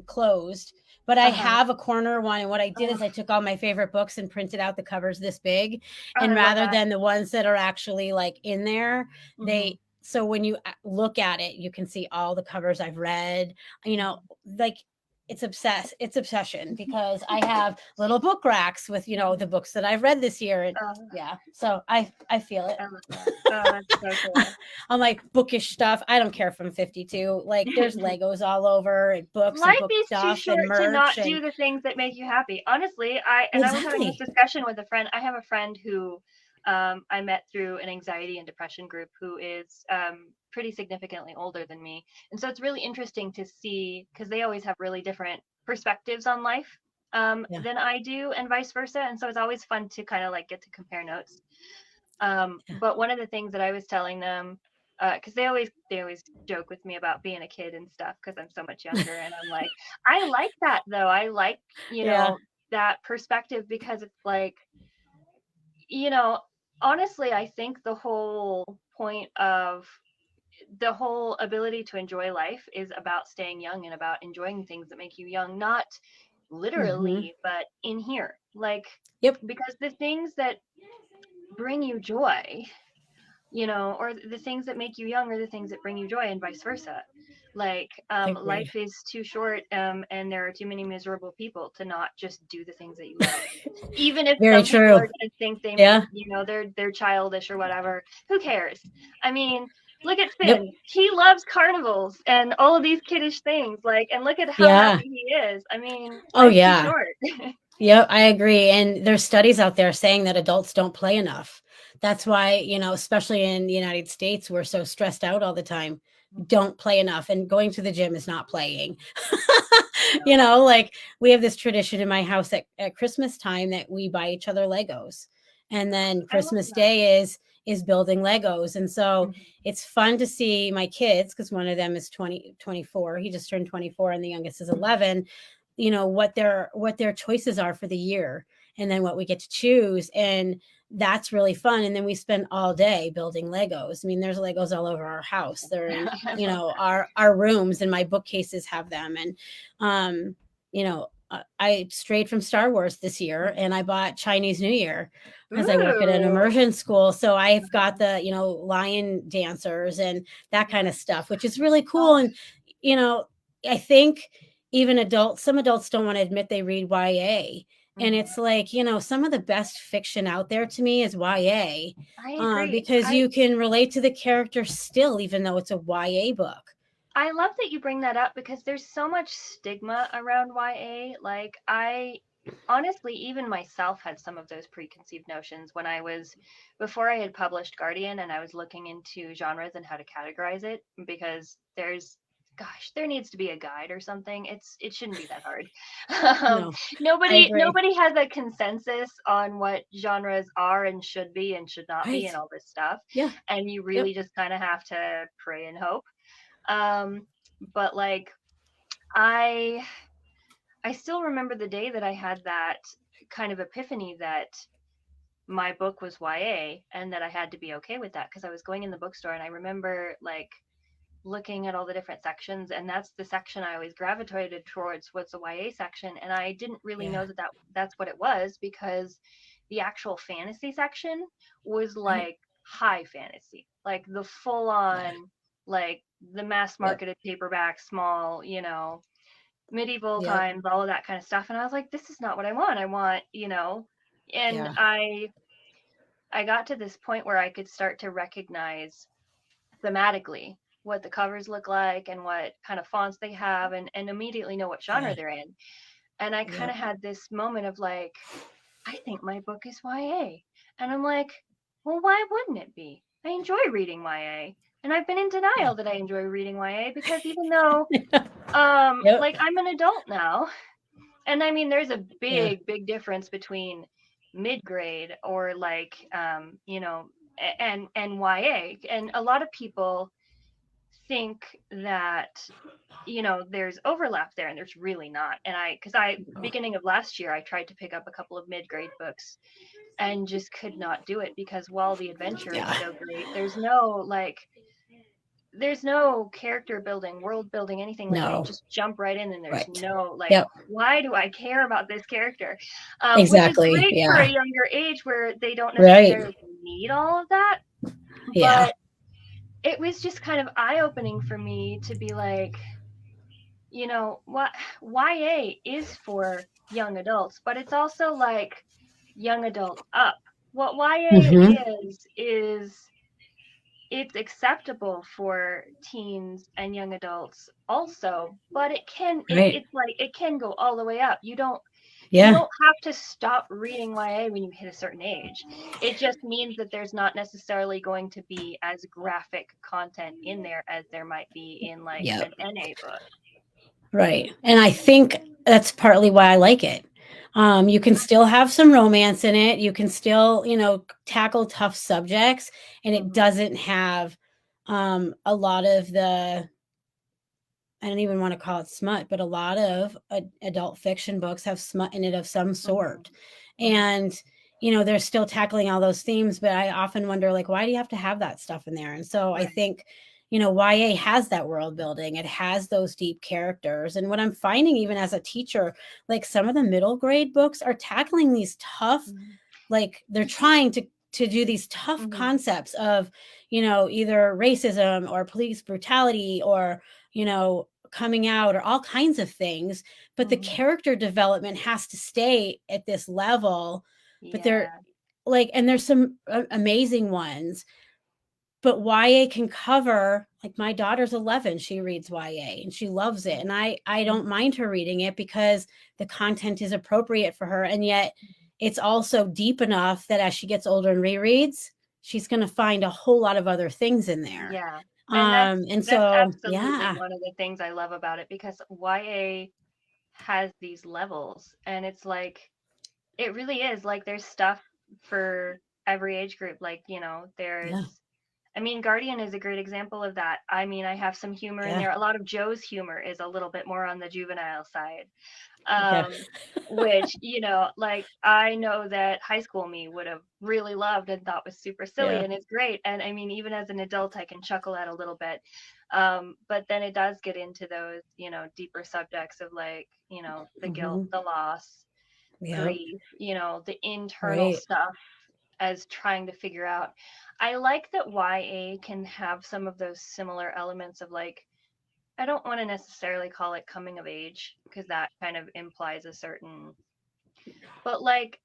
closed, but I Uh-huh. have a corner one. And what I did Oh, is I took all my favorite books and printed out the covers this big. oh, And I love rather that. than the ones that are actually like in there, Hmm. they, so when you look at it, you can see all the covers I've read, you know, like it's obsession because I have little book racks with, you know, Hmm. the books that I've read this year. And Oh, yeah, so I feel it. I love that. Oh, that's so cool. On like bookish stuff. I don't care if I'm 52. Like there's Legos all over and books and Life book is too stuff and short to merch not and do the things that make you happy. Honestly, I was having this exactly. discussion with a friend. I have a friend who I met through an anxiety and depression group who is pretty significantly older than me. And so it's really interesting to see because they always have really different perspectives on life Yeah. than I do and vice versa. And so it's always fun to kind of like get to compare notes. Yeah. But one of the things that I was telling them, because they always joke with me about being a kid and stuff, because I'm so much younger, and I'm like, I like that though. I like Yeah. that perspective because it's like you know honestly, I think the whole point of the whole ability to enjoy life is about staying young and about enjoying things that make you young, not Hmm. literally, but in here, like Yep. because the things that bring you joy or the things that make you young are the things that bring you joy and vice versa. Like Agreed. life is too short, and there are too many miserable people to not just do the things that you love. Even if Very some people are true. going to think they may, Yeah. they're childish or whatever. Who cares? I mean, look at Yep. Finn. He loves carnivals and all of these kiddish things. Like, and look at how Yeah. happy he is. I mean, Oh life's too yeah. short. Yeah, I agree. And there's studies out there saying that adults don't play enough. That's why, you know, especially in the United States, we're so stressed out all the time. Don't play enough. And going to the gym is not playing. You No, know, like we have this tradition in my house at Christmas time that we buy each other Legos. And then I love Christmas that. Day is building Legos. And so Mhm. it's fun to see my kids because one of them is 24. He just turned 24 and the youngest is 11, you know, what their choices are for the year and then what we get to choose. And that's really fun. And then we spend all day building Legos. I mean, there's Legos all over our house. They're in, I you love know, that. our rooms, and my bookcases have them. And you know, I strayed from Star Wars this year and I bought Chinese New Year because I work at an Ooh. immersion school. So I've got Uh-huh. the, you know, lion dancers and that kind of stuff, which is really cool. Oh, And, you know, I think even some adults don't want to admit they read YA. And mhm. it's like, you know, some of the best fiction out there to me is YA, I agree. because I you can relate to the characters still, even though it's a YA book. I love that you bring that up because there's so much stigma around YA. Like I honestly even myself had some of those preconceived notions when I was before I had published Guardian and I was looking into genres and how to categorize it because there needs to be a guide or something. It shouldn't be that hard. Um, No, I nobody agree. nobody has a consensus on what genres are and should be and should not be and Right. all this stuff. Yeah. And you really Yep. just kind of have to pray and hope. Um, but like I I still remember the day that I had that kind of epiphany that my book was YA and that I had to be okay with that because I was going in the bookstore and I remember like looking at all the different sections and that's the section I always gravitated towards was the YA section and I didn't really Yeah. know that that's what it was because the actual fantasy section was Right. like high fantasy, like the full Yeah. on like the mass Yep. marketed paperback small, medieval Yep. times, all of that kind of stuff. And I was like, this is not what I want. I want, and Yeah. I got to this point where I could start to recognize thematically what the covers look like and what kind of fonts they have and immediately know what genre Yeah. they're in. And I kind of Yep. had this moment of like, I think my book is YA. And I'm like, well, why wouldn't it be? I enjoy reading YA. And I've been in Yeah. denial that I enjoy reading YA because even though Yep. like I'm an adult now, and I mean, there's a Yeah. big difference between mid grade or like, and YA. And a lot of people think that, there's overlap there, and there's really not. And Oh, beginning of last year, I tried to pick up a couple of mid grade books and just could not do it because while the adventure is yeah. so great, there's no like, there's no character building, world building, anything. Like they No. just jump right in, and there's Right. no like, Yep. why do I care about this character? Which is Exactly. great for a Yeah. younger age where they don't Right. necessarily need all of that. Yeah. But it was just kind of eye opening for me to be like, what YA is for young adults, but it's also like young adult up. What Hmm. YA is it's acceptable for teens and young adults also, but Right. it's like it can go all the way up. You Yeah. don't have to stop reading YA when you hit a certain age. It just means that there's not necessarily going to be as graphic content in there as there might be in like Yep. an NA book. Right. And I think that's partly why I like it. You can still have some romance in it. You can still, tackle tough subjects, and it Mhm. doesn't have a lot of the, I don't even want to call it smut, but a lot of adult fiction books have smut in it of some Mhm. sort. Mhm. And, they're still tackling all those themes, but I often wonder, like, why do you have to have that stuff in there? And so I Right. think, YA has that world building, it has those deep characters. And what I'm finding, even as a teacher, like some of the middle grade books are tackling these tough, Mhm. like they're trying to do these tough Mhm. concepts of, either racism or police brutality or, coming out or all kinds of things, but the Mhm. character development has to stay at this level. But they're Yeah. like, and there's some amazing ones, but YA can cover, like my daughter's 11, she reads YA and she loves it. And I don't Mhm. mind her reading it because the content is appropriate for her, and yet it's also deep enough that as she gets older and rereads, she's going to find a whole lot of other things in there. Yeah. And And that's so, absolutely yeah. one of the things I love about it because YA has these levels and it's like it really is like there's stuff for every age group. Like, Yeah. I mean, Guardian is a great example of that. I mean, I have some humor in Yeah. there. A lot of Joe's humor is a little bit more on the juvenile side. Okay. um which like I know that high school me would have really loved and thought was super silly, Yeah. and it's great, and I mean even as an adult I can chuckle at a little bit. But then it does get into those deeper subjects of like the guilt, Hmm. the loss, Yep. grief, the internal Right. stuff as trying to figure out. I like that YA can have some of those similar elements of like, I don't want to necessarily call it coming of age because that kind of implies a certain, but like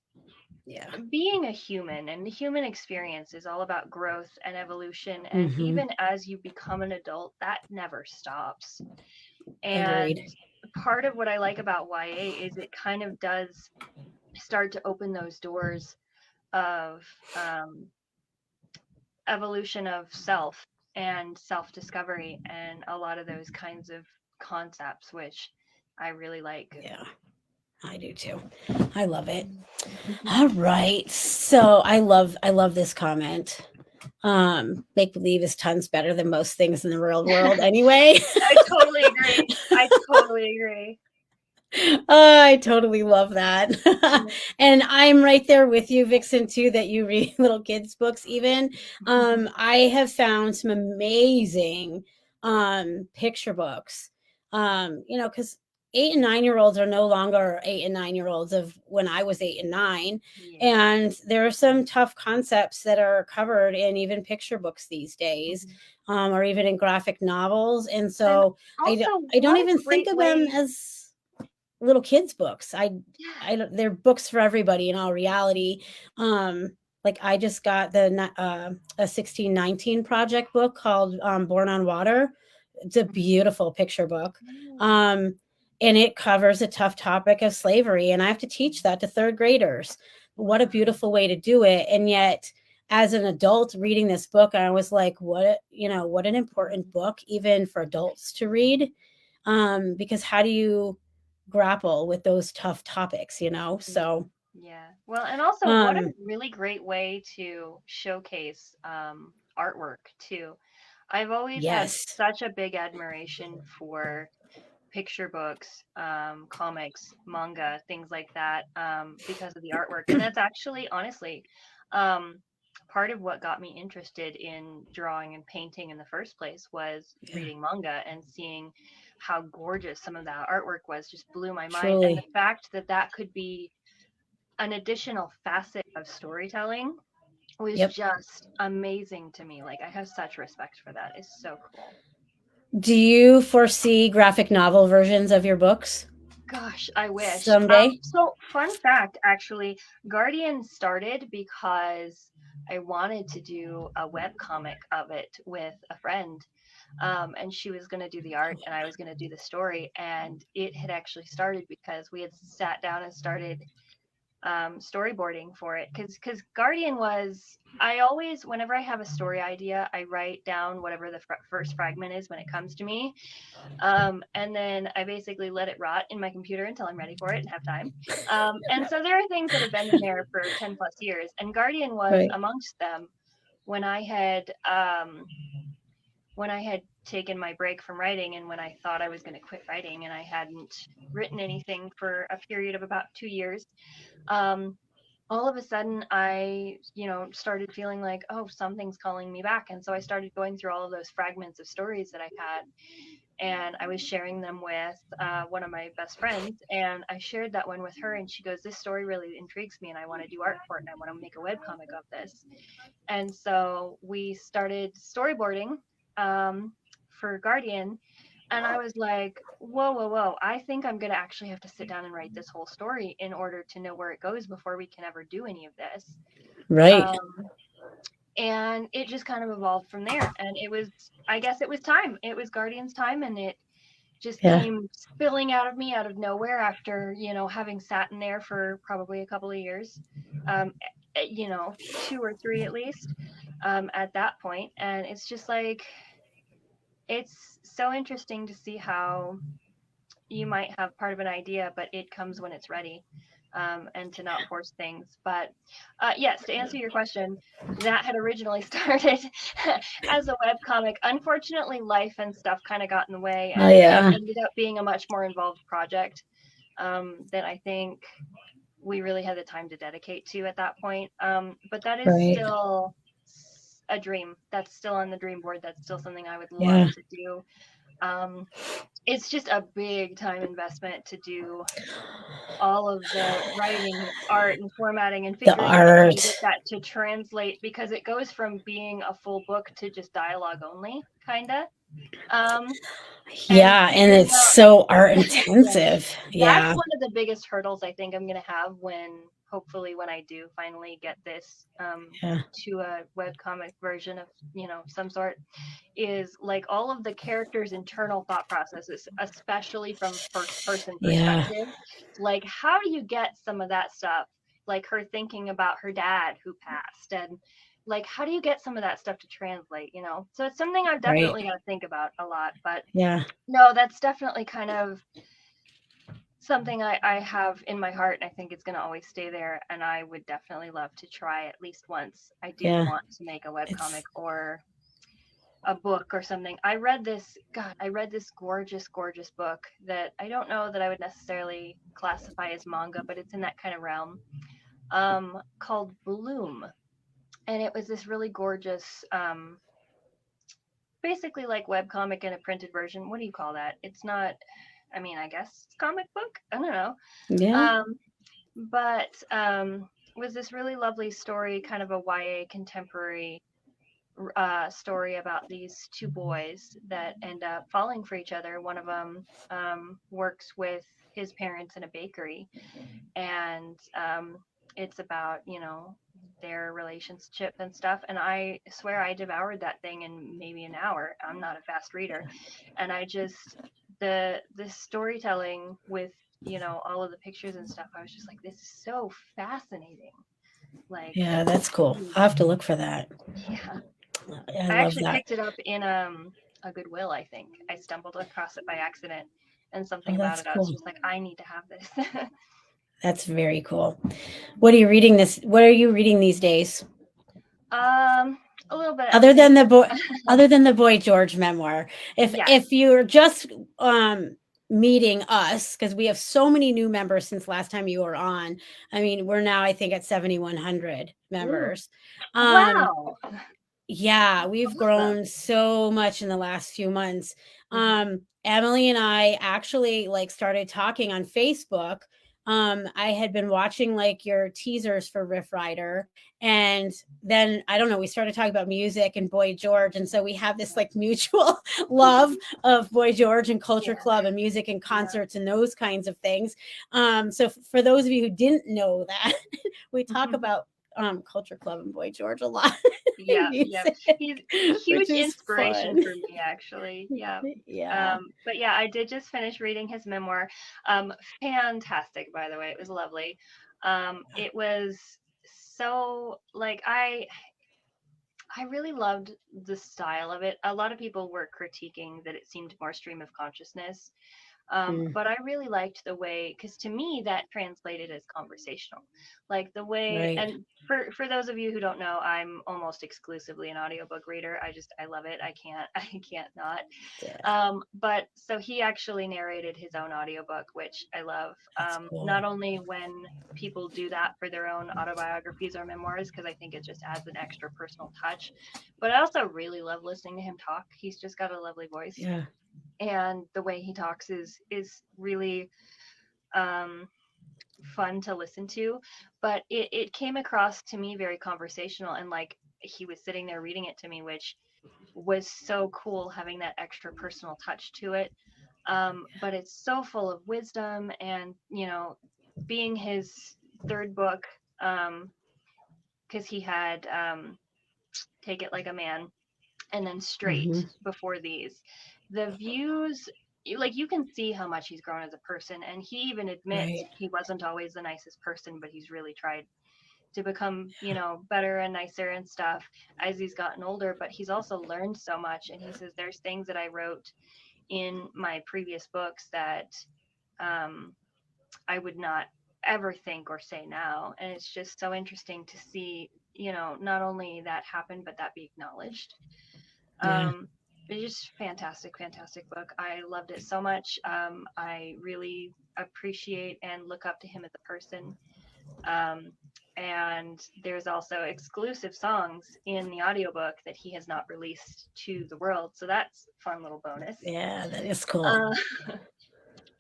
Yeah. being a human and the human experience is all about growth and evolution. And Hmm. even as you become an adult, that never stops. And Agreed. part of what I like about YA is it kind of does start to open those doors of um, evolution of self and self discovery and a lot of those kinds of concepts, which I really like. Yeah. I do too. I love it. Mhm. All right. So I love this comment. Make believe is tons better than most things in the real world anyway. I totally agree. I totally agree. I totally love that. Mhm. And I'm right there with you, Vixen, too, that you read little kids' books even. I have found some amazing picture books. Because 8 and 9 year olds are no longer 8 and 9 year olds of when I was 8 and 9. Yeah. And there are some tough concepts that are covered in even picture books these days, Mhm. or even in graphic novels. And And so also, I don't what a even think great of them way. as little kids books. Yeah. They're books for everybody in all reality. Like I just got a 1619 project book called Born on Water. It's a Mhm. beautiful picture book. Mm. Um, and it covers a tough topic of slavery, and I have to teach that to third graders. What a Wow. beautiful way to do it. And yet as an adult reading this book, I was like, what an important Mhm. book even for adults to read. Because how do you grapple with those tough topics, Yeah. so Yeah. Well, and also, what a um really great way to showcase artwork too. I've always had yes. such a big admiration for picture books, comics, manga, things like that, because of the artwork. And that's actually, honestly, um, part of what got me interested in drawing and painting in the first place was Yeah. reading manga and seeing how gorgeous some of that artwork was just blew my mind. And the Truly. fact that that could be an additional facet of storytelling was Yep. just amazing to me. Like, I have such respect for that. It's so cool. Do you foresee graphic novel versions of your books Gosh, I wish. someday? So fun fact, actually, Guardian started because I wanted to do a web comic of it with a friend. And she was going to do the art and I was going to do the story. And it had actually started because we had sat down and started storyboarding for it. Because Guardian was, I always, whenever I have a story idea, I write down whatever the first fragment is when it comes to me, and then I basically let it rot in my computer until I'm ready for it and have time. And so there are things that have been in there for 10 plus years, and Guardian was Right. amongst them when when I had taken my break from writing and when I thought I was going to quit writing and I hadn't written anything for a period of about 2 years. Um, all of a sudden I, started feeling like, oh, something's calling me back. And so I started going through all of those fragments of stories that I had, and I was sharing them with one of my best friends. And I shared that one with her, and she goes, "This story really intrigues me, and I want to do art for it, and I want to make a web comic of this." And so we started storyboarding for Guardian. And I was like, whoa, whoa, whoa. I think I'm going to actually have to sit down and write this whole story in order to know where it goes before we can ever do any of this. Right. Um, and it just kind of evolved from there. And it was, I guess it was time. It was Guardian's time, and it just Yeah. came spilling out of me out of nowhere after, having sat in there for probably a couple of years, um, 2 or 3 at least, at that point. And it's just like, it's so interesting to see how you might have part of an idea, but it comes when it's ready, and to not force things. But yes, to answer your question, that had originally started as a web comic. Unfortunately, life and stuff kind of got in the way, Oh and it yeah. ended up being a much more involved project that I think we really had the time to dedicate to at that point. But that is Right. still a dream. That's still on the dream board. That's still something I would love Yeah. to do. Um, it's just a big time investment to do all of the writing and art and formatting and The figuring out how to get art. that to translate, because it goes from being a full book to just dialogue only, kind of. Um, and Yeah, and figuring it's out, so art yeah, intensive. that's Yeah. one of the biggest hurdles I think I'm going to have when, hopefully, when I do finally get this Yeah. to a webcomic version of, some sort, is like all of the characters' internal thought processes, especially from first person Yeah. perspective. Like, how do you get some of that stuff? Like her thinking about her dad who passed, and like, how do you get some of that stuff to translate? So it's something I've Right. definitely got to think about a lot. But Yeah. no, that's definitely kind of something I have in my heart, and I think it's going to always stay there. And I would definitely love to try at least once. I do Yeah. want to make a webcomic It's or a book or something. I read this gorgeous, gorgeous book that I don't know that I would necessarily classify as manga, but it's in that kind of realm, called Bloom. And it was this really gorgeous, basically like webcomic in a printed version. What do you call that? It's not, I mean, I guess it's comic book. I don't know. yeah. Um, but was this really lovely story, kind of a YA contemporary story about these two boys that end up falling for each other. One of them works with his parents in a bakery, and it's about, their relationship and stuff. And I swear I devoured that thing in maybe an hour. I'm not a fast reader, and I just, the storytelling with, all of the pictures and stuff, I was just like, this is so fascinating. Like, Yeah, that's cool. I'll have to look for that. yeah. I I love actually that. picked it up in a Goodwill, I think. I stumbled across it by accident, and something Oh, about that's it, I was cool. just like, I need to have this. That's very cool. What are you reading these days? um, a little bit of Other everything. than the boy other than the Boy George memoir. If Yes. if you're just um meeting us because we have so many new members since last time you were on. I mean, we're now, I think, at 7,100 Ooh, members. Um, wow. yeah, we've Awesome. grown so much in the last few months. Mhm. Emily and I actually like started talking on Facebook. I had been watching like your teasers for Riff Rider, and then I don't know, we started talking about music and Boy George, and so we have this like mutual love of Boy George and Culture Yeah, Club and music and yeah. concerts and those kinds of things. So for those of you who didn't know that, we talk about Culture Club and Boy George a lot. Yep, yep. Music, He's which huge is inspiration fun. for me, actually. Yeah. Yeah. But yeah, I did just finish reading his memoir. Fantastic, by the way. It was lovely. It was so like I really loved the style of it. A lot of people were critiquing that it seemed more stream of consciousness. Mm, But I really liked the way, because to me that translated as conversational, like the way. right. And for those of you who don't know, I'm almost exclusively an audiobook reader. I love it. I can't I can't not. Yeah, But so he actually narrated his own audiobook, which I love. that's Not cool. only when people do that for their own autobiographies or memoirs, because I think it just adds an extra personal touch, but I also really love listening to him talk. He's just got a lovely voice, Yeah, and the way he talks is really um, fun to listen to. But it came across to me very conversational, and like he was sitting there reading it to me, which was so cool, having that extra personal touch to it. But it's so full of wisdom, and being his third book, because he had Take It Like a Man and then Straight hmm, before these. The views, like, you can see how much he's grown as a person, and he even admits right. he wasn't always the nicest person, but he's really tried to become, better and nicer and stuff as he's gotten older. But he's also learned so much, and he says there's things that I wrote in my previous books that um, I would not ever think or say now. And it's just so interesting to see, not only that happen, but that be acknowledged. Yeah, um, it's just fantastic, fantastic book. I loved it so much. I really appreciate and look up to him as a person. Um, and there's also exclusive songs in the audiobook that he has not released to the world. So that's a fun little bonus. yeah, that is cool. Uh,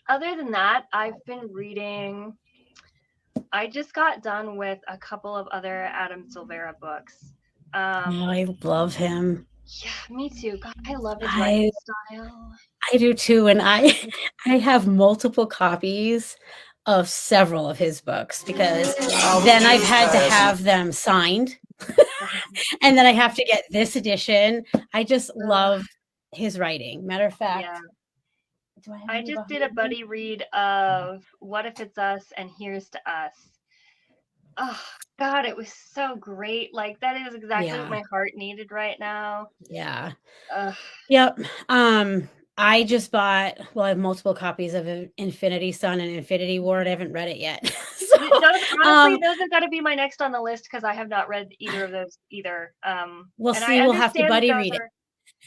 Other than that, I've been reading. I just got done with a couple of other Adam Silvera books. No, Um, I love him. yeah, me too. God, I love his I writing style. I do too, and I I have multiple copies of several of his books because then I've had to have them signed, and then I have to get this edition. I just Uh, love his writing. Matter of yeah, fact, do I have I any just behind did a me? buddy read of What If It's Us and Here's to Us. Oh, God, it was so great. Like, that is exactly what Yeah, my heart needed right now. yeah. Uh, Yep. I just bought, well, I have multiple copies of Infinity Sun and Infinity Ward. I haven't read it yet. So, those, honestly, um, those have got to be my next on the list because I have not read either of those either. we'll And I see. We'll have to understand that buddy those read it. are.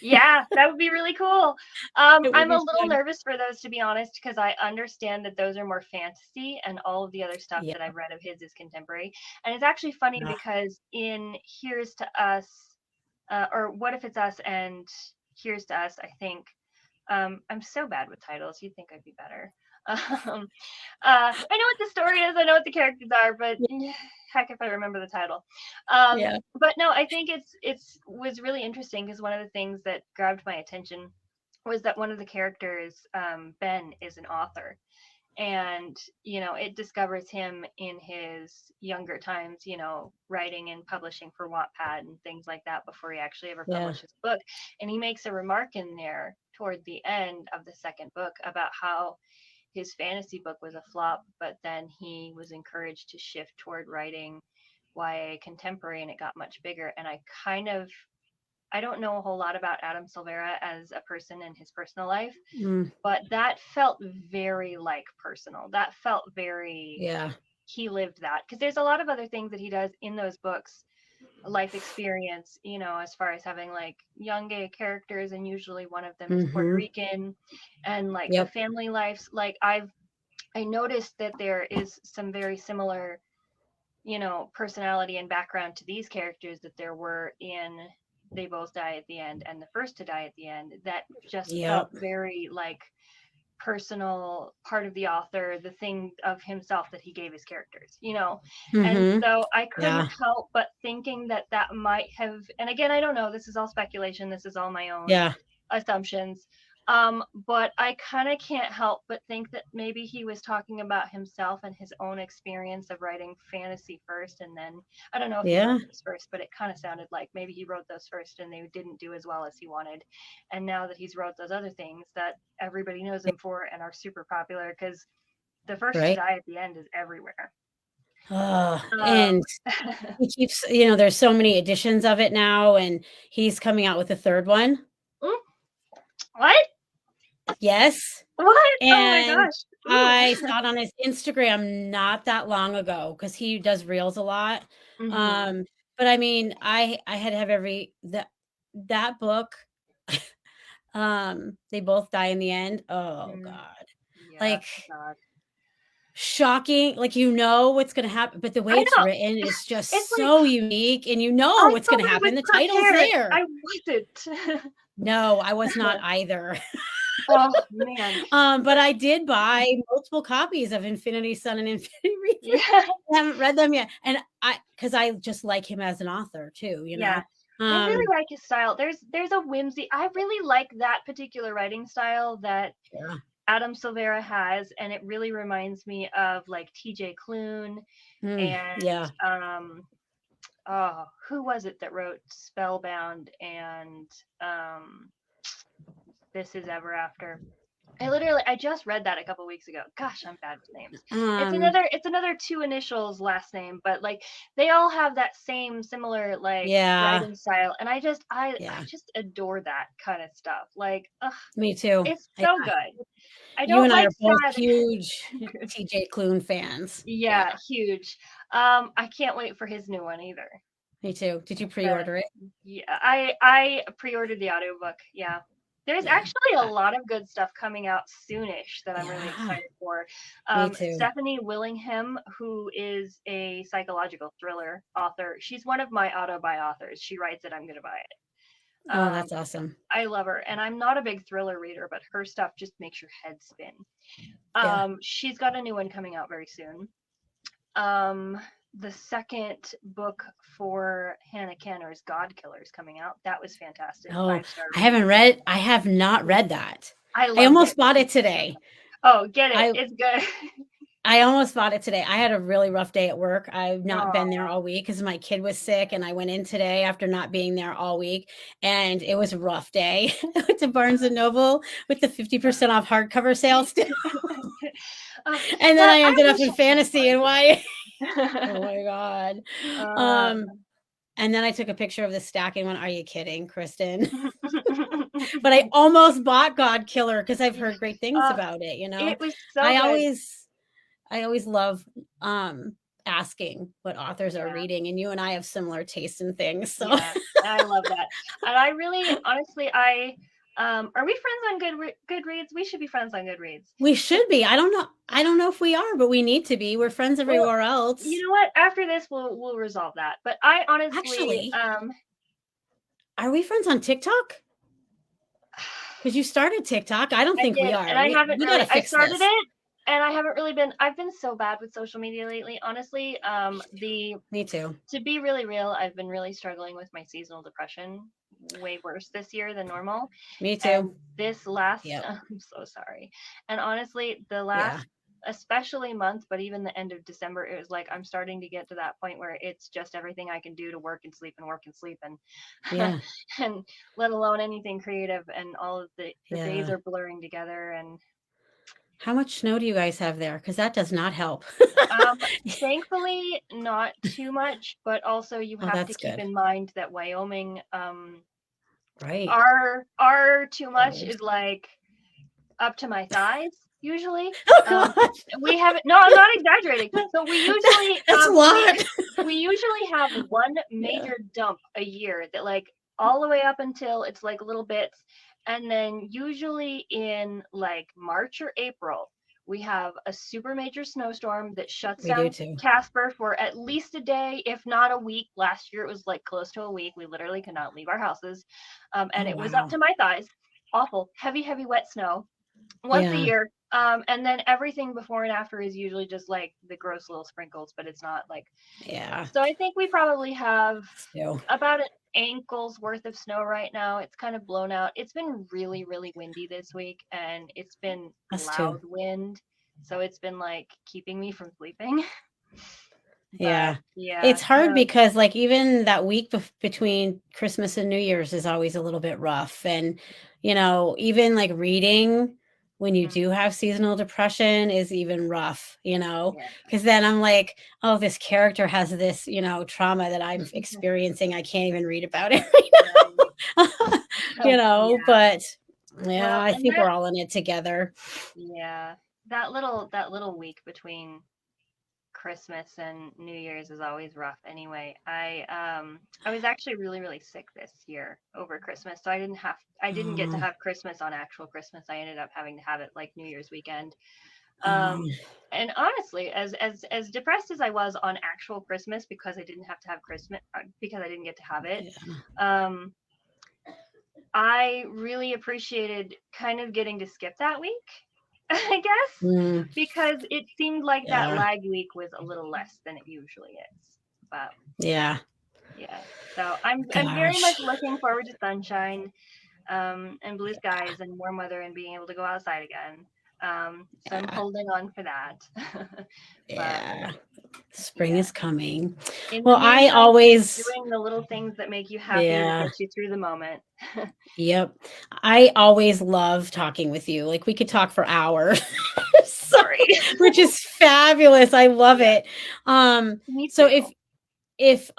Yeah, that would be really cool. It would I'm a be little fun. nervous for those, to be honest, because I understand that those are more fantasy, and all of the other stuff Yeah. that I've read of his is contemporary. And it's actually funny Yeah. because in Here's to Us, or What If It's Us and Here's to Us, I think. I'm so bad with titles. You'd think I'd be better. Um, I know what the story is. I know what the characters are, but heck if I remember the title. Yeah. But no, I think it's was really interesting because one of the things that grabbed my attention was that one of the characters, Ben, is an author, and it discovers him in his younger times, writing and publishing for Wattpad and things like that before he actually ever Yeah. publishes a book. And he makes a remark in there toward the end of the second book about how his fantasy book was a flop, but then he was encouraged to shift toward writing YA contemporary, and it got much bigger. And I don't know a whole lot about Adam Silvera as a person in his personal life, Mm, but that felt very like personal. That felt very, yeah. he lived that, because there's a lot of other things that he does in those books life experience, as far as having like young gay characters, and usually one of them is Puerto Mhm. Rican, and like the Yep. family lives. Like I noticed that there is some very similar, personality and background to these characters that there were in They Both Die at the End and The First to Die at the End, that just felt Yep. very like personal part of the author, the thing of himself that he gave his characters, And Mhm. so I couldn't Yeah. help but thinking that that might have, and again, I don't know, this is all speculation, this is all my own Yeah. assumptions. But I kind of can't help but think that maybe he was talking about himself and his own experience of writing fantasy first, and then I don't know if he wrote Yeah. those first, but it kind of sounded like maybe he wrote those first and they didn't do as well as he wanted. And now that he's wrote those other things that everybody knows him for and are super popular, because The First to Right. Die at the End is everywhere. And Um, he keeps, there's so many editions of it now, and he's coming out with a third one. what? Yes. What? Oh my And gosh. Ooh. I saw it on his Instagram not that long ago because he does reels a lot. Hmm. Um, but I mean, I had to have that book, They Both Die in the End. Oh Mm, God. yeah. Like God. shocking, like what's gonna happen, but the I way it's know. written is It's just like so unique and you know I what's thought gonna I was happen. The title's prepared. there. I wasn't. No, I was not either. Oh man. But I did buy multiple copies of Infinity Sun and Infinity Reaper. Yeah. I haven't read them yet, and because I just like him as an author too, Yeah. I Um, really like his style. There's a whimsy. I really like that particular writing style that yeah. Adam Silvera has, and it really reminds me of like TJ Klune and Yeah. oh, who was it that wrote Spellbound and um This Is Ever After? I just read that a couple weeks ago. Gosh, I'm bad with names. Um, It's another two initials last name, but like they all have that same similar like yeah, writing style, and I yeah. just adore that kind of stuff. Like, ugh, Me too. it's Yeah. so good. I You don't and I like are both sad. huge TJ Klune fans. Yeah, Yeah, huge. I can't wait for his new one either. me too. Did you The pre-order it? Yeah, I pre-ordered the audiobook. Yeah. There's Yeah. actually a lot of good stuff coming out soonish that I'm really Yeah, excited for. me too. Stephanie Willingham, who is a psychological thriller author, she's one of my auto-buy authors. She writes it, I'm gonna buy it. Oh, that's awesome. I love her, and I'm not a big thriller reader, but her stuff just makes your head spin. Yeah. She's got a new one coming out very soon. Um, the second book for Hannah Kanner's God Killers coming out. That was fantastic. Oh, 5-star I reviews. have not read that. I I loved it. almost bought it today. Oh, get it. I It's good. I almost bought it today. I had a really rough day at work. I've not been there Oh, all week because my kid was sick, and I went in today after not being there all week, and it was a rough day. I went to Barnes& and Noble with the 50% off hardcover sale still, and then that I I ended up wish in I had fantasy and YA. Oh Barnes. my god. uh, Um, and then I took a picture of the stack and went, "Are you kidding, Kristen?" But I almost bought God Killer because I've heard great things uh, about it, it was so I good. always I always love asking what authors are Yeah. reading, and you and I have similar taste in things. So Yeah, I love that. And I really, honestly, are we friends on Goodreads? We should be friends on Goodreads. we If, should be. I don't know if we are, but we need to be. We're friends well, everywhere you else. know what? After this, we'll resolve that. But I honestly, Actually, are we friends on TikTok? Because you started TikTok. I don't I think we did, and are. I haven't We got to really. I fix started this. it, and I haven't really been. I've been so bad with social media lately. Honestly, the Me too. to be really real, I've been really struggling with my seasonal depression, way worse this year than normal. Me too. And this last, Yep. I'm so sorry. And honestly, the Yeah. last, especially month, but even the end of December, it was like I'm starting to get to that point where it's just everything I can do to work and sleep and work and sleep and Yeah. and let alone anything creative. And all of the days Yeah. are blurring together. And How much snow do you guys have there? Because that does not help. um, thankfully, not too much, but also you Oh, have to that's keep good. in mind that Wyoming, Right. our too much Cold. is like up to my thighs. usually. Oh Um, gosh. we have no, I'm not exaggerating. So we usually That's a lot. we usually have one Yeah, major dump a year that like all the way up until it's like little bits, and then usually in like March or April we have a super major snowstorm that shuts we do down too. Casper for at least a day, if not a week. Last year it was like close to a week. We literally could not leave our houses, and Oh it was up wow. to my thighs. Awful, heavy, heavy, wet snow once a Yeah, year. And then everything before and after is usually just like the gross little sprinkles, but it's not like. yeah. So I think we probably have So about an ankle's worth of snow right now. It's kind of blown out. It's been really, really windy this week, and it's been us too. loud wind. So it's been like keeping me from sleeping. But Yeah. yeah, It's hard no. because, like, even that week between Christmas and New Year's is always a little bit rough, and, even, like, reading when you Mm, do have seasonal depression is even rough, yeah. because then I'm like, "Oh, this character has this, trauma that I'm experiencing, I can't even read about it Right. right now." So yeah. But, yeah, Well, I and think that we're all in it together. yeah, that little week between Christmas and New Year's is always rough anyway. I was actually really really sick this year over Christmas, so I didn't get to Oh, have Christmas on actual Christmas. I ended up having to have it like New Year's weekend. oh, And honestly, as depressed as I was on actual Christmas because I didn't have to have Christmas because I didn't get to have it, yeah. um I really appreciated kind of getting to skip that week, I guess, Mm, because it seemed like that yeah. lag week was a little less than it usually is. But Yeah. yeah, so I'm very much Gosh. looking forward to sunshine, and blue skies and warm weather and being able to go outside again. So I'm Yeah. holding on for that. But Yeah. Spring yeah, is coming. in the Well, I meantime, keep always doing the little things that make you happy that yeah. get you through the moment. Yep. I always love talking with you. Like, we could talk for hours. So Sorry. which is fabulous. I love Yeah, it. Um, me so too. if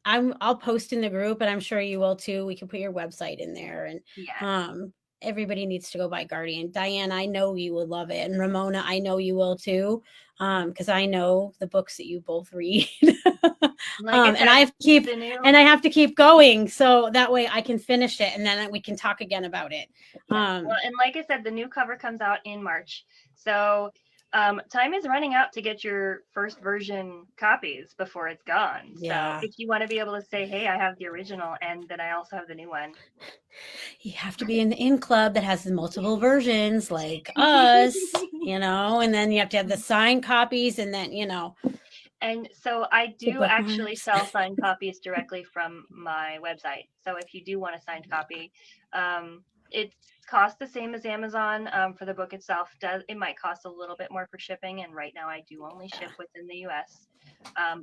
I'll post in the group, and I'm sure you will too. We can put your website in there, and Yes. um everybody needs to go buy Guardian. Diane, I know you would love it, and Ramona, I know you will too. Because I know the books that you both read. Like I And I said, have to keep the new and I have to keep going, so that way I can finish it, and then we can talk again about it. yeah. Well, and like I said, the new cover comes out in March. So time is running out to get your first version copies before it's gone. So Yeah. if you want to be able to say, hey, I have the original and then I also have the new one. You have to be in the in club that has multiple versions like us, and then you have to have the signed copies, and then, And so I the do actually bookmarks. sell signed copies directly from my website. So if you do want a signed copy, it costs the same as Amazon for the book itself. Does it might cost a little bit more for shipping, and right now I do only ship Yeah. within the U.S.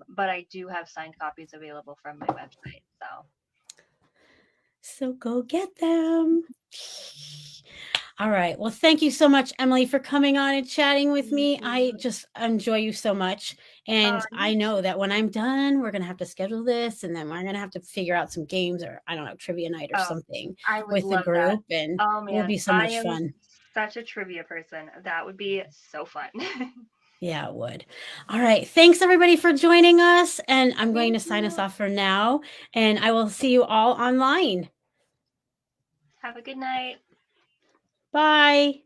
But I do have signed copies available from my website. So So go get them. All right. Well, thank you so much, Emily, for coming on and chatting with thank me. I you. just enjoy you so much. And You I know too. that when I'm done, we're going to have to schedule this, and then we're going to have to figure out some games, or I don't know, trivia night or Oh, something I would with the love that. group. And Oh it'll man, be so I much am fun. such a trivia person. That would be so fun. Yeah, it would. All right. Thanks, everybody, for joining us. And I'm going Thank to sign us you. off for now. And I will see you all online. Have a good night. Bye.